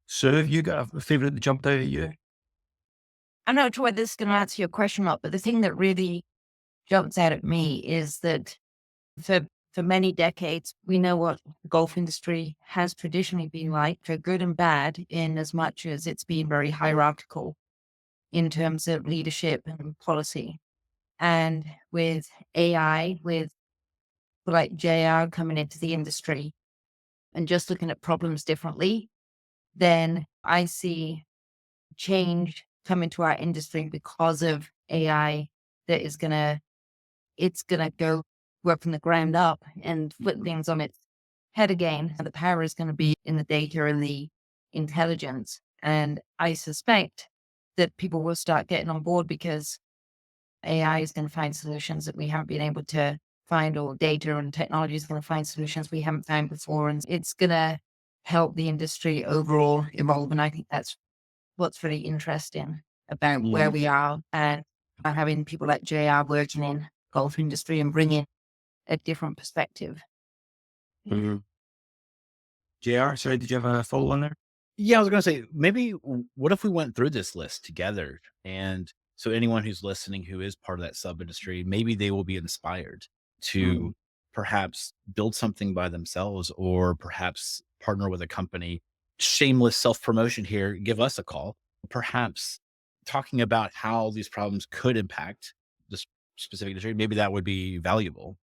Sue, have you got a favorite that jumped out at you? I'm not sure whether this is going to answer your question or not, but the thing that really jumps out at me is that for for many decades, we know what the golf industry has traditionally been like, for good and bad, in as much as it's been very hierarchical in terms of leadership and policy. And with AI, with like JR coming into the industry and just looking at problems differently, then I see change come into our industry because of AI that is it's gonna go work from the ground up and flip things on its head again. And the power is gonna be in the data and the intelligence. And I suspect that people will start getting on board because AI is gonna find solutions that we haven't been able to find, or data and technology is gonna find solutions we haven't found before. And it's gonna help the industry overall evolve. And I think that's what's really interesting about where Yeah. we are, and having people like JR working in golf industry and bringing a different perspective. Mhm. JR, sorry, did you have a follow on there? Yeah, I was gonna say, maybe what if we went through this list together? And so anyone who's listening who is part of that sub industry, maybe they will be inspired Mm. to perhaps build something by themselves or perhaps partner with a company. Shameless self promotion here, give us a call. Perhaps talking about how these problems could impact this specific industry, maybe that would be valuable.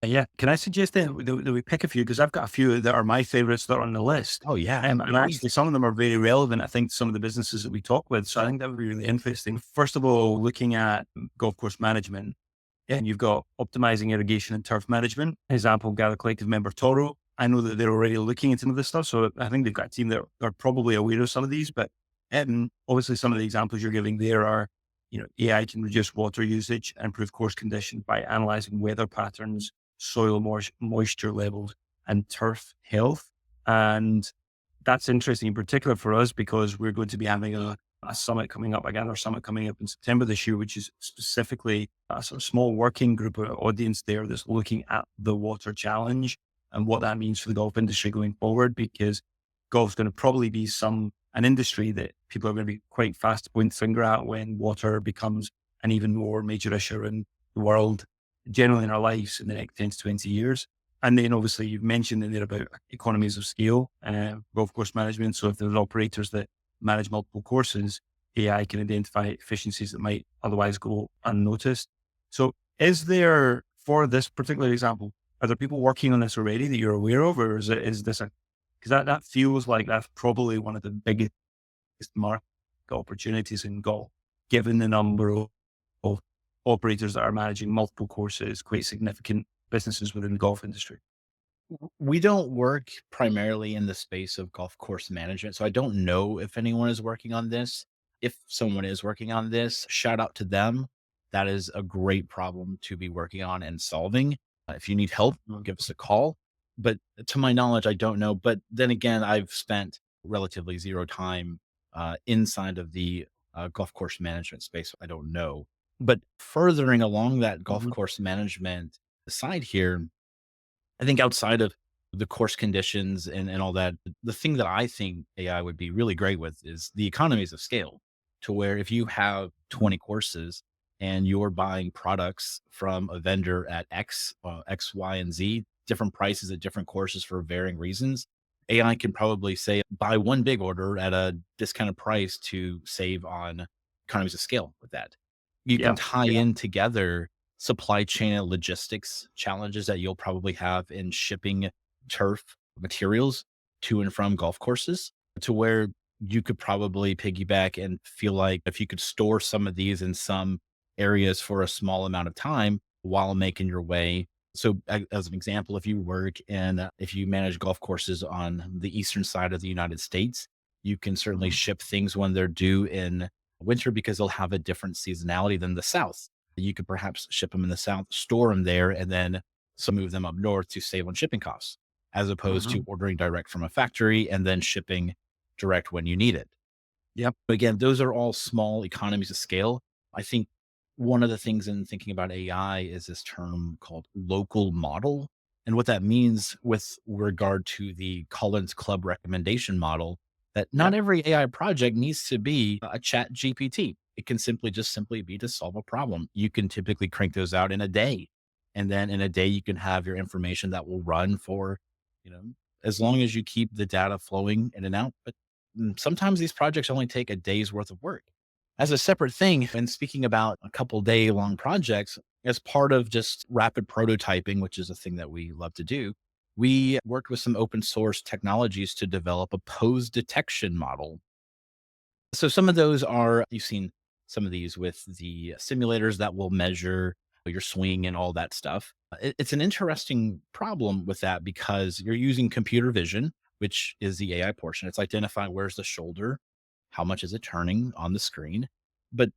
Yeah. Can I suggest that we pick a few? Because I've got a few that are my favorites that are on the list. Oh yeah. And actually, some of them are very relevant, I think, to some of the businesses that we talk with. So I think that would be really interesting. First of all, looking at golf course management, and you've got optimizing irrigation and turf management. Example, Gather Collective member Toro. I know that they're already looking into some of this stuff. So I think they've got a team that are probably aware of some of these. But obviously, some of the examples you're giving there are, AI can reduce water usage and improve course condition by analyzing weather patterns, soil moisture levels, and turf health. And that's interesting in particular for us because we're going to be having a summit coming up, again, our summit coming up in September this year, which is specifically a sort of small working group of audience there that's looking at the water challenge and what that means for the golf industry going forward, because golf's going to probably be an industry that people are going to be quite fast to point the finger at when water becomes an even more major issue in the world, generally in our lives in the next 10 to 20 years. And then obviously you've mentioned in there about economies of scale, golf course management. So if there's operators that manage multiple courses, AI can identify efficiencies that might otherwise go unnoticed. So is there, for this particular example, are there people working on this already that you're aware of, or is this because that feels like that's probably one of the biggest market opportunities in golf, given the number of operators that are managing multiple courses, quite significant businesses within the golf industry. We don't work primarily in the space of golf course management, so I don't know if anyone is working on this. If someone is working on this, shout out to them. That is a great problem to be working on and solving. If you need help, give us a call. But to my knowledge, I don't know. But then again, I've spent relatively zero time inside of the golf course management space. So I don't know. But furthering along that golf Mhm. course management side here, I think outside of the course conditions and all that, the thing that I think AI would be really great with is the economies of scale, to where if you have Mhm. 20 courses and you're buying products from a vendor at X, Y, and Z, different prices at different courses for varying reasons, AI can probably say, buy one big order at a discounted price to save on economies of scale with that. You can Yeah. tie Yeah. in together supply chain and logistics challenges that you'll probably have in shipping turf materials to and from golf courses, to where you could probably piggyback and feel like if you could store some of these in some areas for a small amount of time while making your way. So, as an example, if you work in, if you manage golf courses on the eastern side of the United States, you can certainly Mhm. ship things when they're due in winter because they'll have a different seasonality than the south. You could perhaps ship them in the south, store them there, and then move them up north to save on shipping costs, as opposed to Mhm. ordering direct from a factory and then shipping direct when you need it. Yep. But again, those are all small economies of scale. I think one of the things in thinking about AI is this term called local model. And what that means with regard to the Collins Club recommendation model, that not Yep. every AI project needs to be a chat GPT. It can simply be to solve a problem. You can typically crank those out in a day. And then in a day, you can have your information that will run for, you know, as long as you keep the data flowing in and out. But sometimes these projects only take a day's worth of work. As a separate thing, and speaking about a couple day long projects, as part of just rapid prototyping, which is a thing that we love to do, we worked with some open source technologies to develop a pose detection model. So some of those are, you've seen some of these with the simulators that will measure your swing and all that stuff. It's an interesting problem with that because you're using computer vision, which is the AI portion. It's identifying where's the shoulder, how much is it turning on the screen. But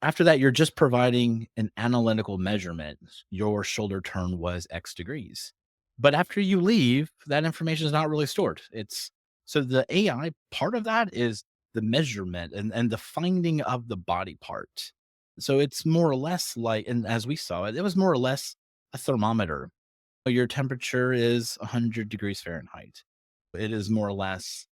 after that, you're just providing an analytical measurement. Your shoulder turn was X degrees. But after you leave, that information is not really stored. It's so the AI part of that is the measurement and the finding of the body part. So it's more or less like, and as we saw it, it was more or less a thermometer. Your temperature is 100 degrees Fahrenheit. It is more or less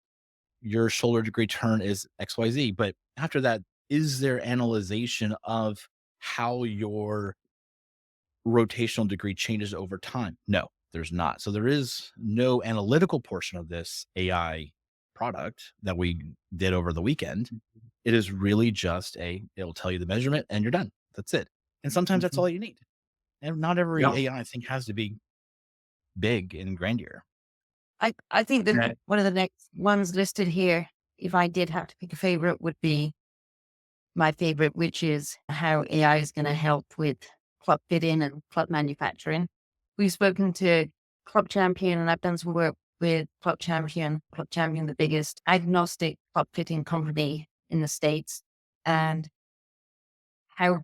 your shoulder degree turn is XYZ. But after that, is there analyzation of how your rotational degree changes over time? No, there's not. So there is no analytical portion of this AI product that we did over the weekend. It is really just it'll tell you the measurement and you're done. That's it. And sometimes that's Mhm. all you need. And not every Yeah. AI, I think, has to be big and grandeur. I think that Yeah. one of the next ones listed here, if I did have to pick a favorite, would be my favorite, which is how AI is going to help with club fitting and club manufacturing. We've spoken to Club Champion, and I've done some work with Club Champion. Club Champion, the biggest agnostic club fitting company in the States, and how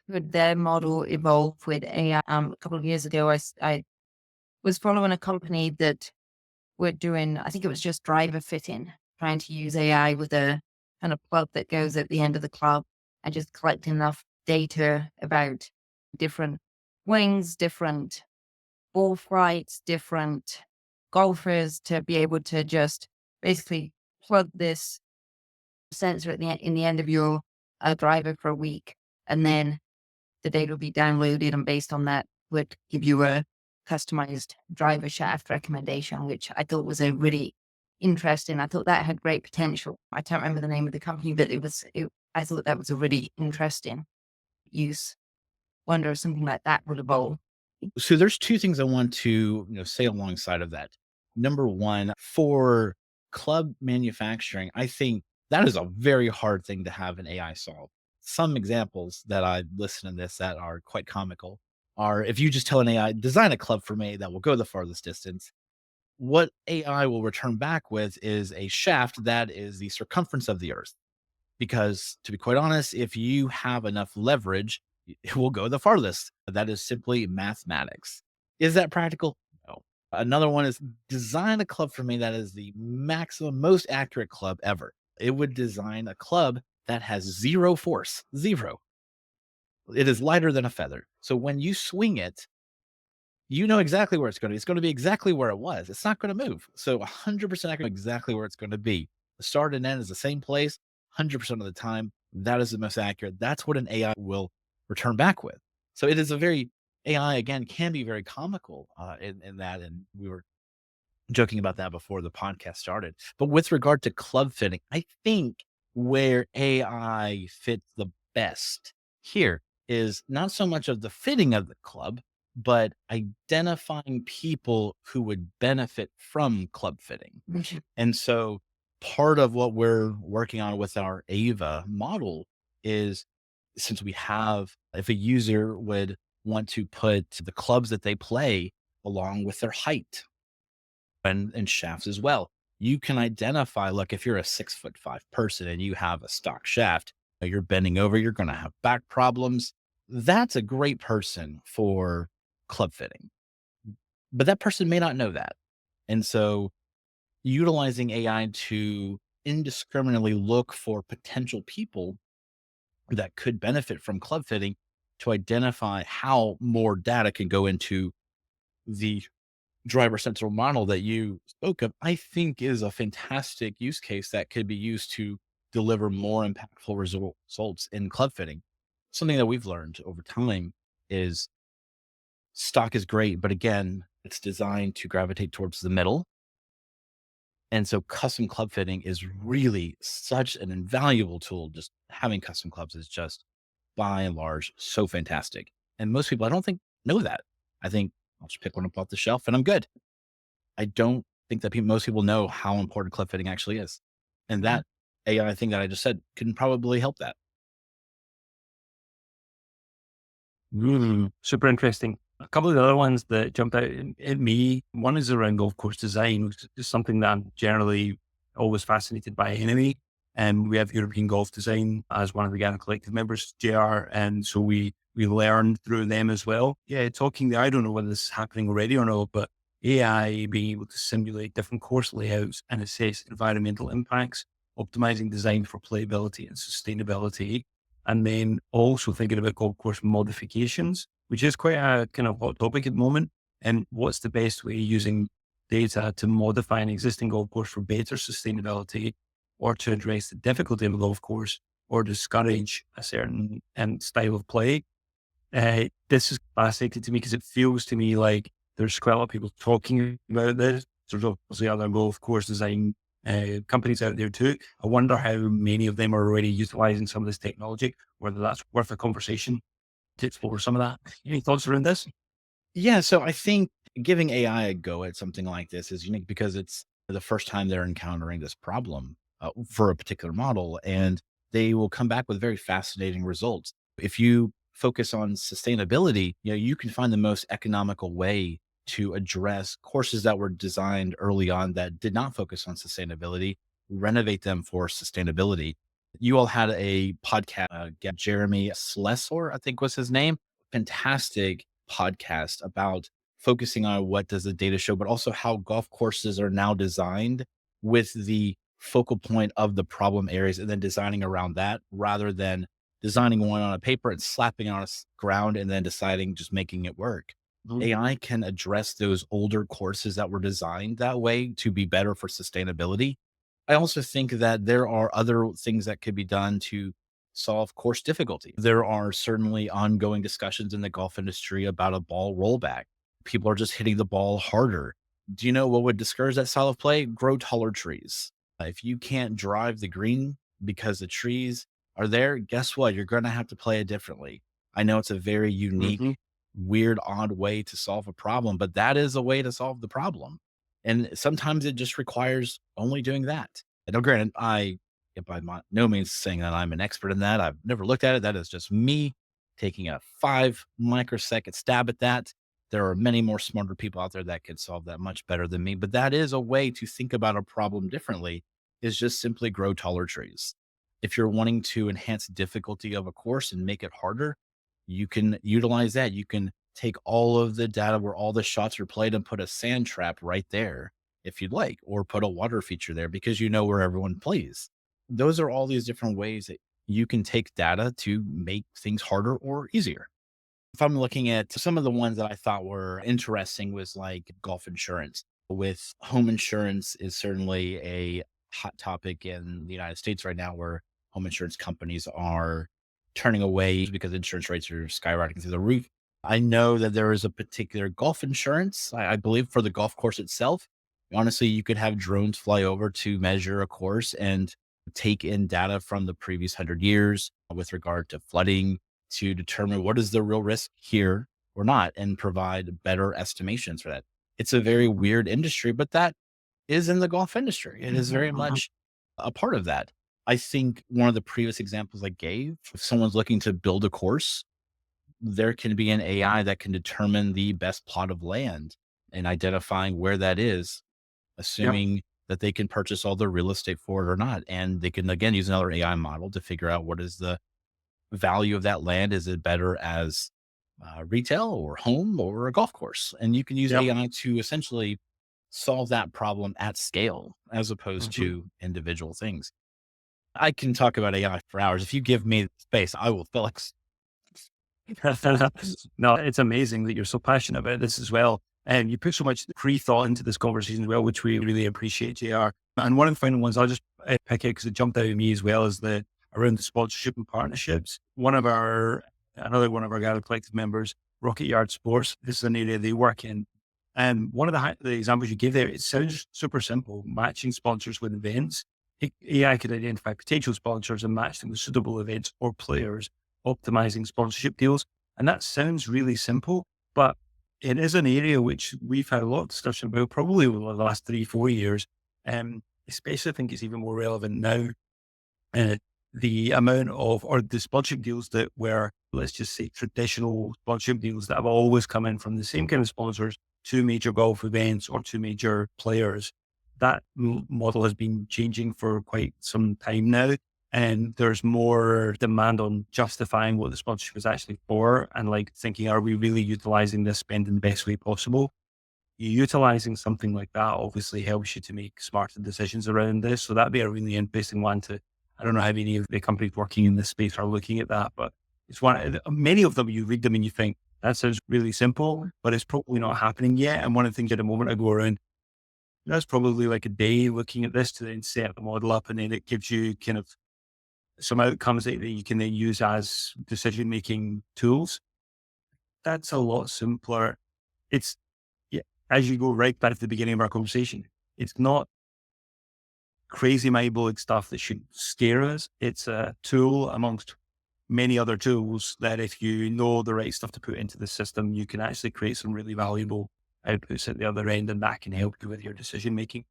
could their model evolve with AI? A couple of years ago, I was following a company that were doing, I think it was just driver fitting, trying to use AI with a kind of plug that goes at the end of the club and just collect enough data about different wings, different ball flights, different golfers to be able to just basically plug this sensor at in the end of your driver for a week, and then the data will be downloaded, and based on that, would give you a customized driver shaft recommendation, which I thought was a really interesting. I thought that had great potential. I can't remember the name of the company, but I thought that was a really interesting use. Wonder if something like that would evolve. So there's two things I want to, say alongside of that. Number one, for club manufacturing, I think that is a very hard thing to have an AI solve. Some examples that I listen to this that are quite comical are if you just tell an AI, design a club for me that will go the farthest distance, what AI will return back with is a shaft that is the circumference of the earth. Because to be quite honest, if you have enough leverage, it will go the farthest. That is simply mathematics. Is that practical? No. Another one is design a club for me that is the maximum, most accurate club ever. It would design a club that has zero force, zero. It is lighter than a feather. So when you swing it, you know exactly where it's going to be. It's going to be exactly where it was. It's not going to move. So 100% accurate, exactly where it's going to be. The start and end is the same place 100% of the time. That is the most accurate. That's what an AI will return back with. So it is a very, AI again can be very comical in that. And we were joking about that before the podcast started. But with regard to club fitting, I think where AI fits the best here is not so much of the fitting of the club, but identifying people who would benefit from club fitting. Mhm. And so part of what we're working on with our Ava model is, since we have, if a user would want to put the clubs that they play along with their height and shafts as well. You can identify, look, if you're a 6'5" person and you have a stock shaft, you're bending over, you're going to have back problems. That's a great person for club fitting, but that person may not know that. And so utilizing AI to indiscriminately look for potential people that could benefit from club fitting to identify how more data can go into the driver central model that you spoke of, I think is a fantastic use case that could be used to deliver more impactful results in club fitting. Something that we've learned over time is stock is great, but again, it's designed to gravitate towards the middle. And so custom club fitting is really such an invaluable tool. Just having custom clubs is just by and large so fantastic. And most people, I don't think, know that. I think I'll just pick one up off the shelf and I'm good. I don't think that most people know how important club fitting actually is. And that AI thing that I just said can probably help that. Super interesting. A couple of the other ones that jumped out at me, one is around golf course design, which is something that I'm generally always fascinated by anyway. And we have European Golf Design as one of the Ghana Collective members, JR. And so we learned through them as well. Yeah, talking I don't know whether this is happening already or not, but AI being able to simulate different course layouts and assess environmental impacts, optimizing design for playability and sustainability. And then also thinking about golf course modifications, which is quite a kind of hot topic at the moment. And what's the best way using data to modify an existing golf course for better sustainability or to address the difficulty of a golf course or discourage a certain style of play? This is fascinating to me because it feels to me like there's quite a lot of people talking about this. There's obviously other golf course design companies out there too. I wonder how many of them are already utilizing some of this technology, whether that's worth a conversation to explore some of that. Any thoughts around this? Yeah. So I think giving AI a go at something like this is unique because it's the first time they're encountering this problem for a particular model, and they will come back with very fascinating results. If you focus on sustainability, you can find the most economical way to address courses that were designed early on that did not focus on sustainability, renovate them for sustainability. You all had a podcast, Jeremy Slessor, I think was his name. Fantastic podcast about focusing on what does the data show, but also how golf courses are now designed with the focal point of the problem areas and then designing around that rather than designing one on a paper and slapping it on ground and then deciding just making it work. Mhm. AI can address those older courses that were designed that way to be better for sustainability. I also think that there are other things that could be done to solve course difficulty. There are certainly ongoing discussions in the golf industry about a ball rollback. People are just hitting the ball harder. Do you know what would discourage that style of play? Grow taller trees. If you can't drive the green because the trees are there, guess what? You're going to have to play it differently. I know it's a very Mhm. unique, weird, odd way to solve a problem, but that is a way to solve the problem. And sometimes it just requires only doing that. And now, granted, I am by no means saying that I'm an expert in that. I've never looked at it. That is just me taking a 5 microsecond stab at that. There are many more smarter people out there that could solve that much better than me. But that is a way to think about a problem differently, is just simply grow taller trees. If you're wanting to enhance difficulty of a course and make it harder, you can utilize that. You can take all of the data where all the shots are played and put a sand trap right there if you'd like, or put a water feature there because you know where everyone plays. Those are all these different ways that you can take data to make things harder or easier. If I'm looking at some of the ones that I thought were interesting was like golf insurance. With home insurance is certainly a hot topic in the United States right now where home insurance companies are turning away because insurance rates are skyrocketing through the roof. I know that there is a particular golf insurance, I believe for the golf course itself. Honestly, you could have drones fly over to measure a course and take in data from the previous 100 years with regard to flooding, to determine what is the real risk here or not and provide better estimations for that. It's a very weird industry, but that is in the golf industry. It is very Mhm. much a part of that. I think one of the previous examples I gave, if someone's looking to build a course, there can be an AI that can determine the best plot of land and identifying where that is, Yep. assuming that they can purchase all the real estate for it or not. And they can, again, use another AI model to figure out what is the value of that land. Is it better as retail or home or a golf course? And you can use Yep. AI to essentially solve that problem at scale as opposed Mhm. to individual things. I can talk about AI for hours. If you give me space, I will fill No, it's amazing that you're so passionate about this as well. And you put so much pre-thought into this conversation as well, which we really appreciate, JR. And one of the final ones I'll just pick out because it jumped out at me as well is the around the sponsorship and partnerships. Another one of our Gather Collective members, Rocket Yard Sports, this is an area they work in. And one of the examples you gave there, it sounds super simple, matching sponsors with events. AI could identify potential sponsors and match them with suitable events or players, optimizing sponsorship deals. And that sounds really simple, but it is an area which we've had a lot of discussion about probably over the last 3, 4 years. Especially I think it's even more relevant now. Uh, the amount of, or the sponsorship deals that were, let's just say, traditional sponsorship deals that have always come in from the same kind of sponsors, two major golf events or two major players. That model has been changing for quite some time now. And there's more demand on justifying what the sponsorship is actually for and like thinking, are we really utilizing this spend in the best way possible? Utilizing something like that obviously helps you to make smarter decisions around this. So that'd be a really interesting one to, I don't know how many of the companies working in this space are looking at that, but it's many of them, you read them and you think that sounds really simple, but it's probably not happening yet. And one of the things at a moment I go around, that's probably like a day looking at this to then set the model up. And then it gives you kind of some outcomes that you can then use as decision-making tools. That's a lot simpler. It's, yeah, as you go right back to the beginning of our conversation, it's not crazy mind-blowing stuff that should scare us. It's a tool amongst many other tools that if you know the right stuff to put into the system, you can actually create some really valuable outputs at the other end, and that can help you with your decision making.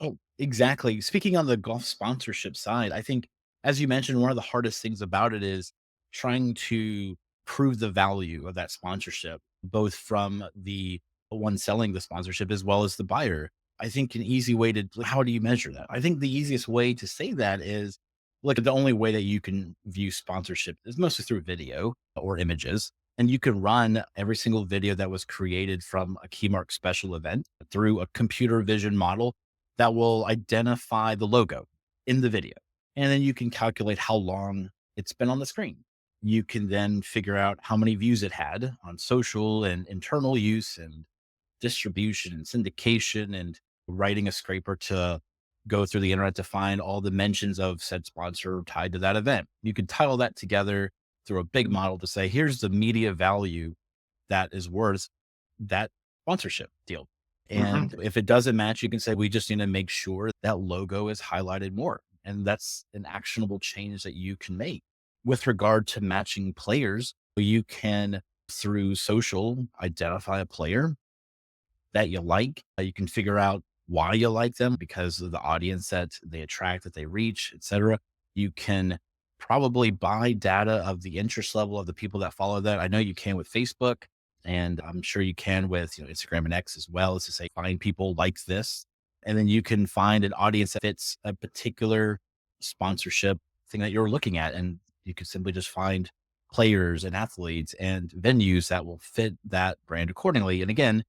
Oh, exactly. Speaking on the golf sponsorship side, I think, as you mentioned, one of the hardest things about it is trying to prove the value of that sponsorship, both from the one selling the sponsorship as well as the buyer. I think an easy way to, like, how do you measure that? I think the easiest way to say that is, look, the only way that you can view sponsorship is mostly through video or images. And you can run every single video that was created from a Keymark special event through a computer vision model that will identify the logo in the video. And then you can calculate how long it's been on the screen. You can then figure out how many views it had on social and internal use and distribution and syndication and writing a scraper to go through the internet to find all the mentions of said sponsor tied to that event. You can tie all that together through a big model to say, here's the media value that is worth that sponsorship deal. Mhm. And if it doesn't match, you can say, we just need to make sure that logo is highlighted more. And that's an actionable change that you can make. With regard to matching players, you can, through social, identify a player that you like. You can figure out why you like them because of the audience that they attract, that they reach, etc. You can probably buy data of the interest level of the people that follow that. I know you can with Facebook, and I'm sure you can with Instagram and X as well. Is to say find people like this, and then you can find an audience that fits a particular sponsorship thing that you're looking at, and you can simply just find players and athletes and venues that will fit that brand accordingly. And again,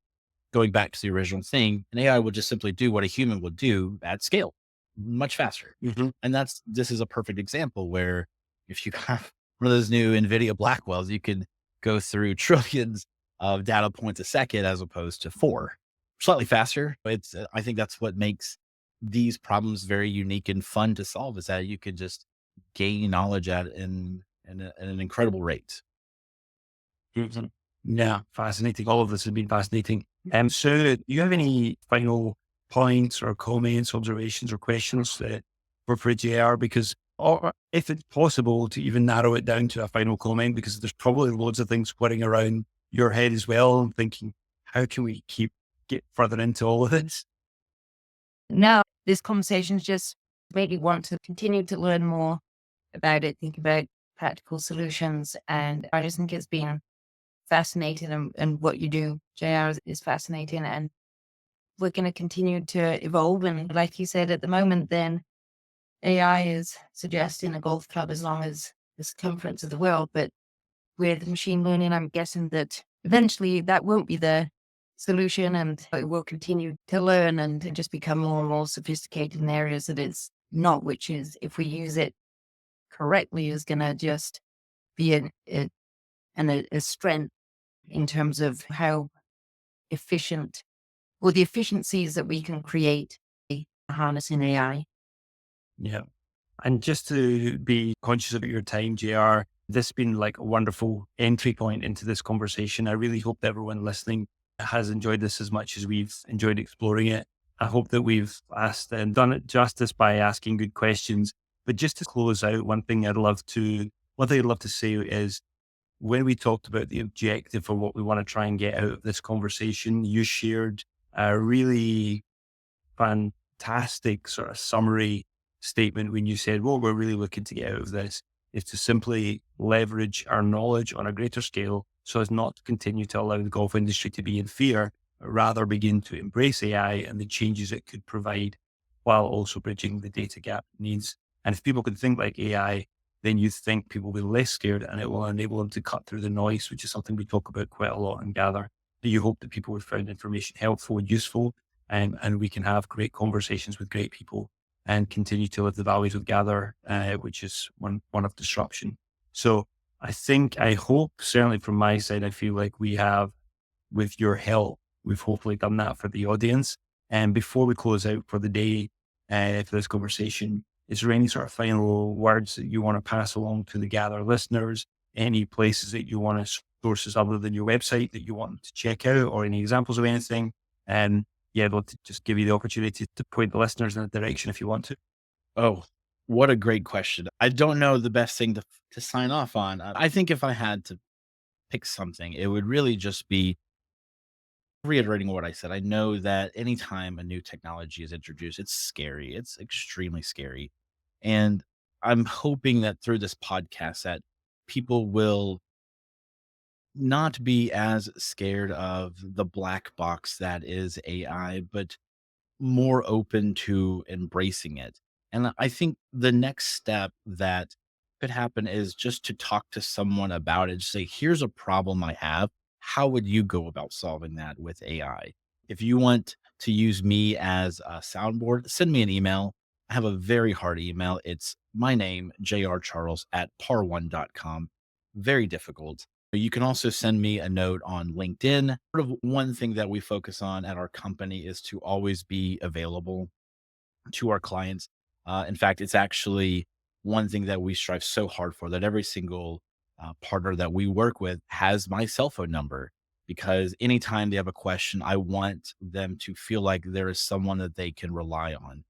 going back to the original thing, an AI would just simply do what a human would do at scale, much faster. Mhm. And this is a perfect example where if you have one of those new NVIDIA Blackwells, you can go through trillions of data points a second as opposed to four, slightly faster. But I think that's what makes these problems very unique and fun to solve is that you can just gain knowledge at an incredible rate. Mhm. Yeah, fascinating. All of this has been fascinating. So do you have any final points or comments, observations or questions for JR? Because, or if it's possible to even narrow it down to a final comment, because there's probably loads of things whirring around your head as well. I'm thinking, how can we get further into all of this? Now, this conversation's just made me want to continue to learn more about it, think about practical solutions. And I just think it's been fascinating and what you do, JR, is fascinating. And we're going to continue to evolve. And like you said, at the moment, then AI is suggesting a golf club as long as the circumference of the world. But with machine learning, I'm guessing that eventually that won't be the solution and it will continue to learn and just become more and more sophisticated in areas that it's not, which is, if we use it correctly, is going to just be a strength in terms of how efficient or the efficiencies that we can create harnessing AI. Yeah. And just to be conscious of your time, JR, this has been like a wonderful entry point into this conversation. I really hope that everyone listening has enjoyed this as much as we've enjoyed exploring it. I hope that we've asked and done it justice by asking good questions. But just to close out, one thing I'd love to say is when we talked about the objective for what we want to try and get out of this conversation, you shared a really fantastic sort of summary statement when you said, what we're really looking to get out of this is to simply leverage our knowledge on a greater scale so as not to continue to allow the golf industry to be in fear, but rather begin to embrace AI and the changes it could provide while also bridging the data gap needs. And if people can think like AI, then you think people will be less scared and it will enable them to cut through the noise, which is something we talk about quite a lot and Gather. Do you hope that people have found information helpful and useful, and we can have great conversations with great people and continue to live the values with Gather, which is one of disruption. So I hope, certainly from my side, I feel like we have, with your help, we've hopefully done that for the audience. And before we close out for the day, for this conversation, is there any sort of final words that you want to pass along to the Gather listeners? Any places that you want to sources other than your website that you want them to check out, or any examples of anything? And yeah, I'd love to just give you the opportunity to point the listeners in a direction if you want to. Oh, what a great question. I don't know the best thing to sign off on. I think if I had to pick something, it would really just be reiterating what I said. I know that anytime a new technology is introduced, it's scary. It's extremely scary. And I'm hoping that through this podcast that people will not be as scared of the black box that is AI, but more open to embracing it. And I think the next step that could happen is just to talk to someone about it, just say, here's a problem I have. How would you go about solving that with AI? If you want to use me as a soundboard, send me an email. I have a very hard email. It's my name, jrcharles at ParOne.com. Very difficult. You can also send me a note on LinkedIn. Sort of one thing that we focus on at our company is to always be available to our clients. In fact, it's actually one thing that we strive so hard for, that every single partner that we work with has my cell phone number, because anytime they have a question, I want them to feel like there is someone that they can rely on.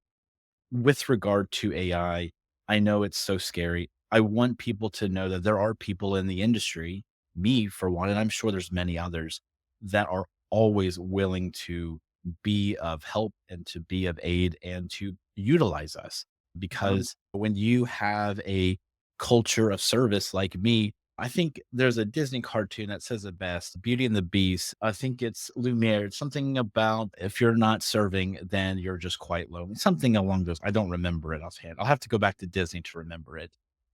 With regard to AI, I know it's so scary. I want people to know that there are people in the industry, me for one, and I'm sure there's many others, that are always willing to be of help and to be of aid and to utilize us. Because when you have a culture of service like me, I think there's a Disney cartoon that says it best, Beauty and the Beast. I think it's Lumiere. It's something about, if you're not serving, then you're just quite lonely. Something along those. I don't remember it offhand. I'll have to go back to Disney to remember it.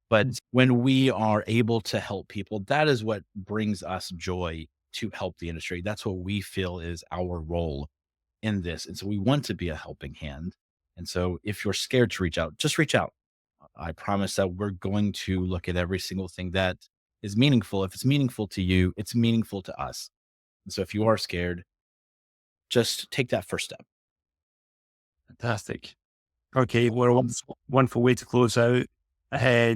But when we are able to help people, that is what brings us joy to help the industry. That's what we feel is our role in this. And so we want to be a helping hand. And so if you're scared to reach out, just reach out. I promise that we're going to look at every single thing that is meaningful. If it's meaningful to you, it's meaningful to us. And so if you are scared, just take that first step. Fantastic. Okay, well, one wonderful way to close out.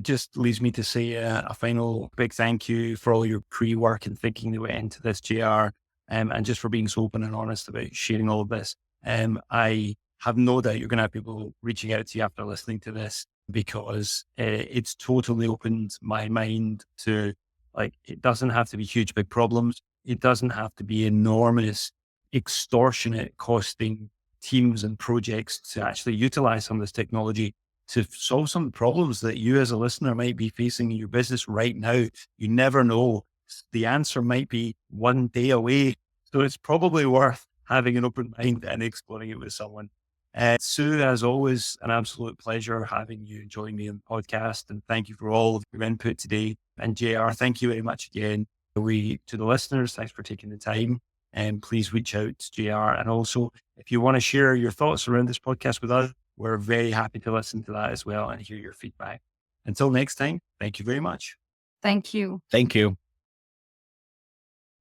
Just leaves me to say a final big thank you for all your pre-work and thinking that went into this, JR, and just for being so open and honest about sharing all of this. I have no doubt you're going to have people reaching out to you after listening to this, because it's totally opened my mind to, like, it doesn't have to be huge, big problems. It doesn't have to be enormous, extortionate costing teams and projects to actually utilize some of this technology to solve some of the problems that you as a listener might be facing in your business right now. You never know. The answer might be one day away. So it's probably worth having an open mind and exploring it with someone. Sue, as always, an absolute pleasure having you join me on the podcast. And thank you for all of your input today. And JR, thank you very much again. To the listeners, thanks for taking the time. And please reach out to JR. And also, if you want to share your thoughts around this podcast with us, we're very happy to listen to that as well and hear your feedback. Until next time, thank you very much. Thank you. Thank you.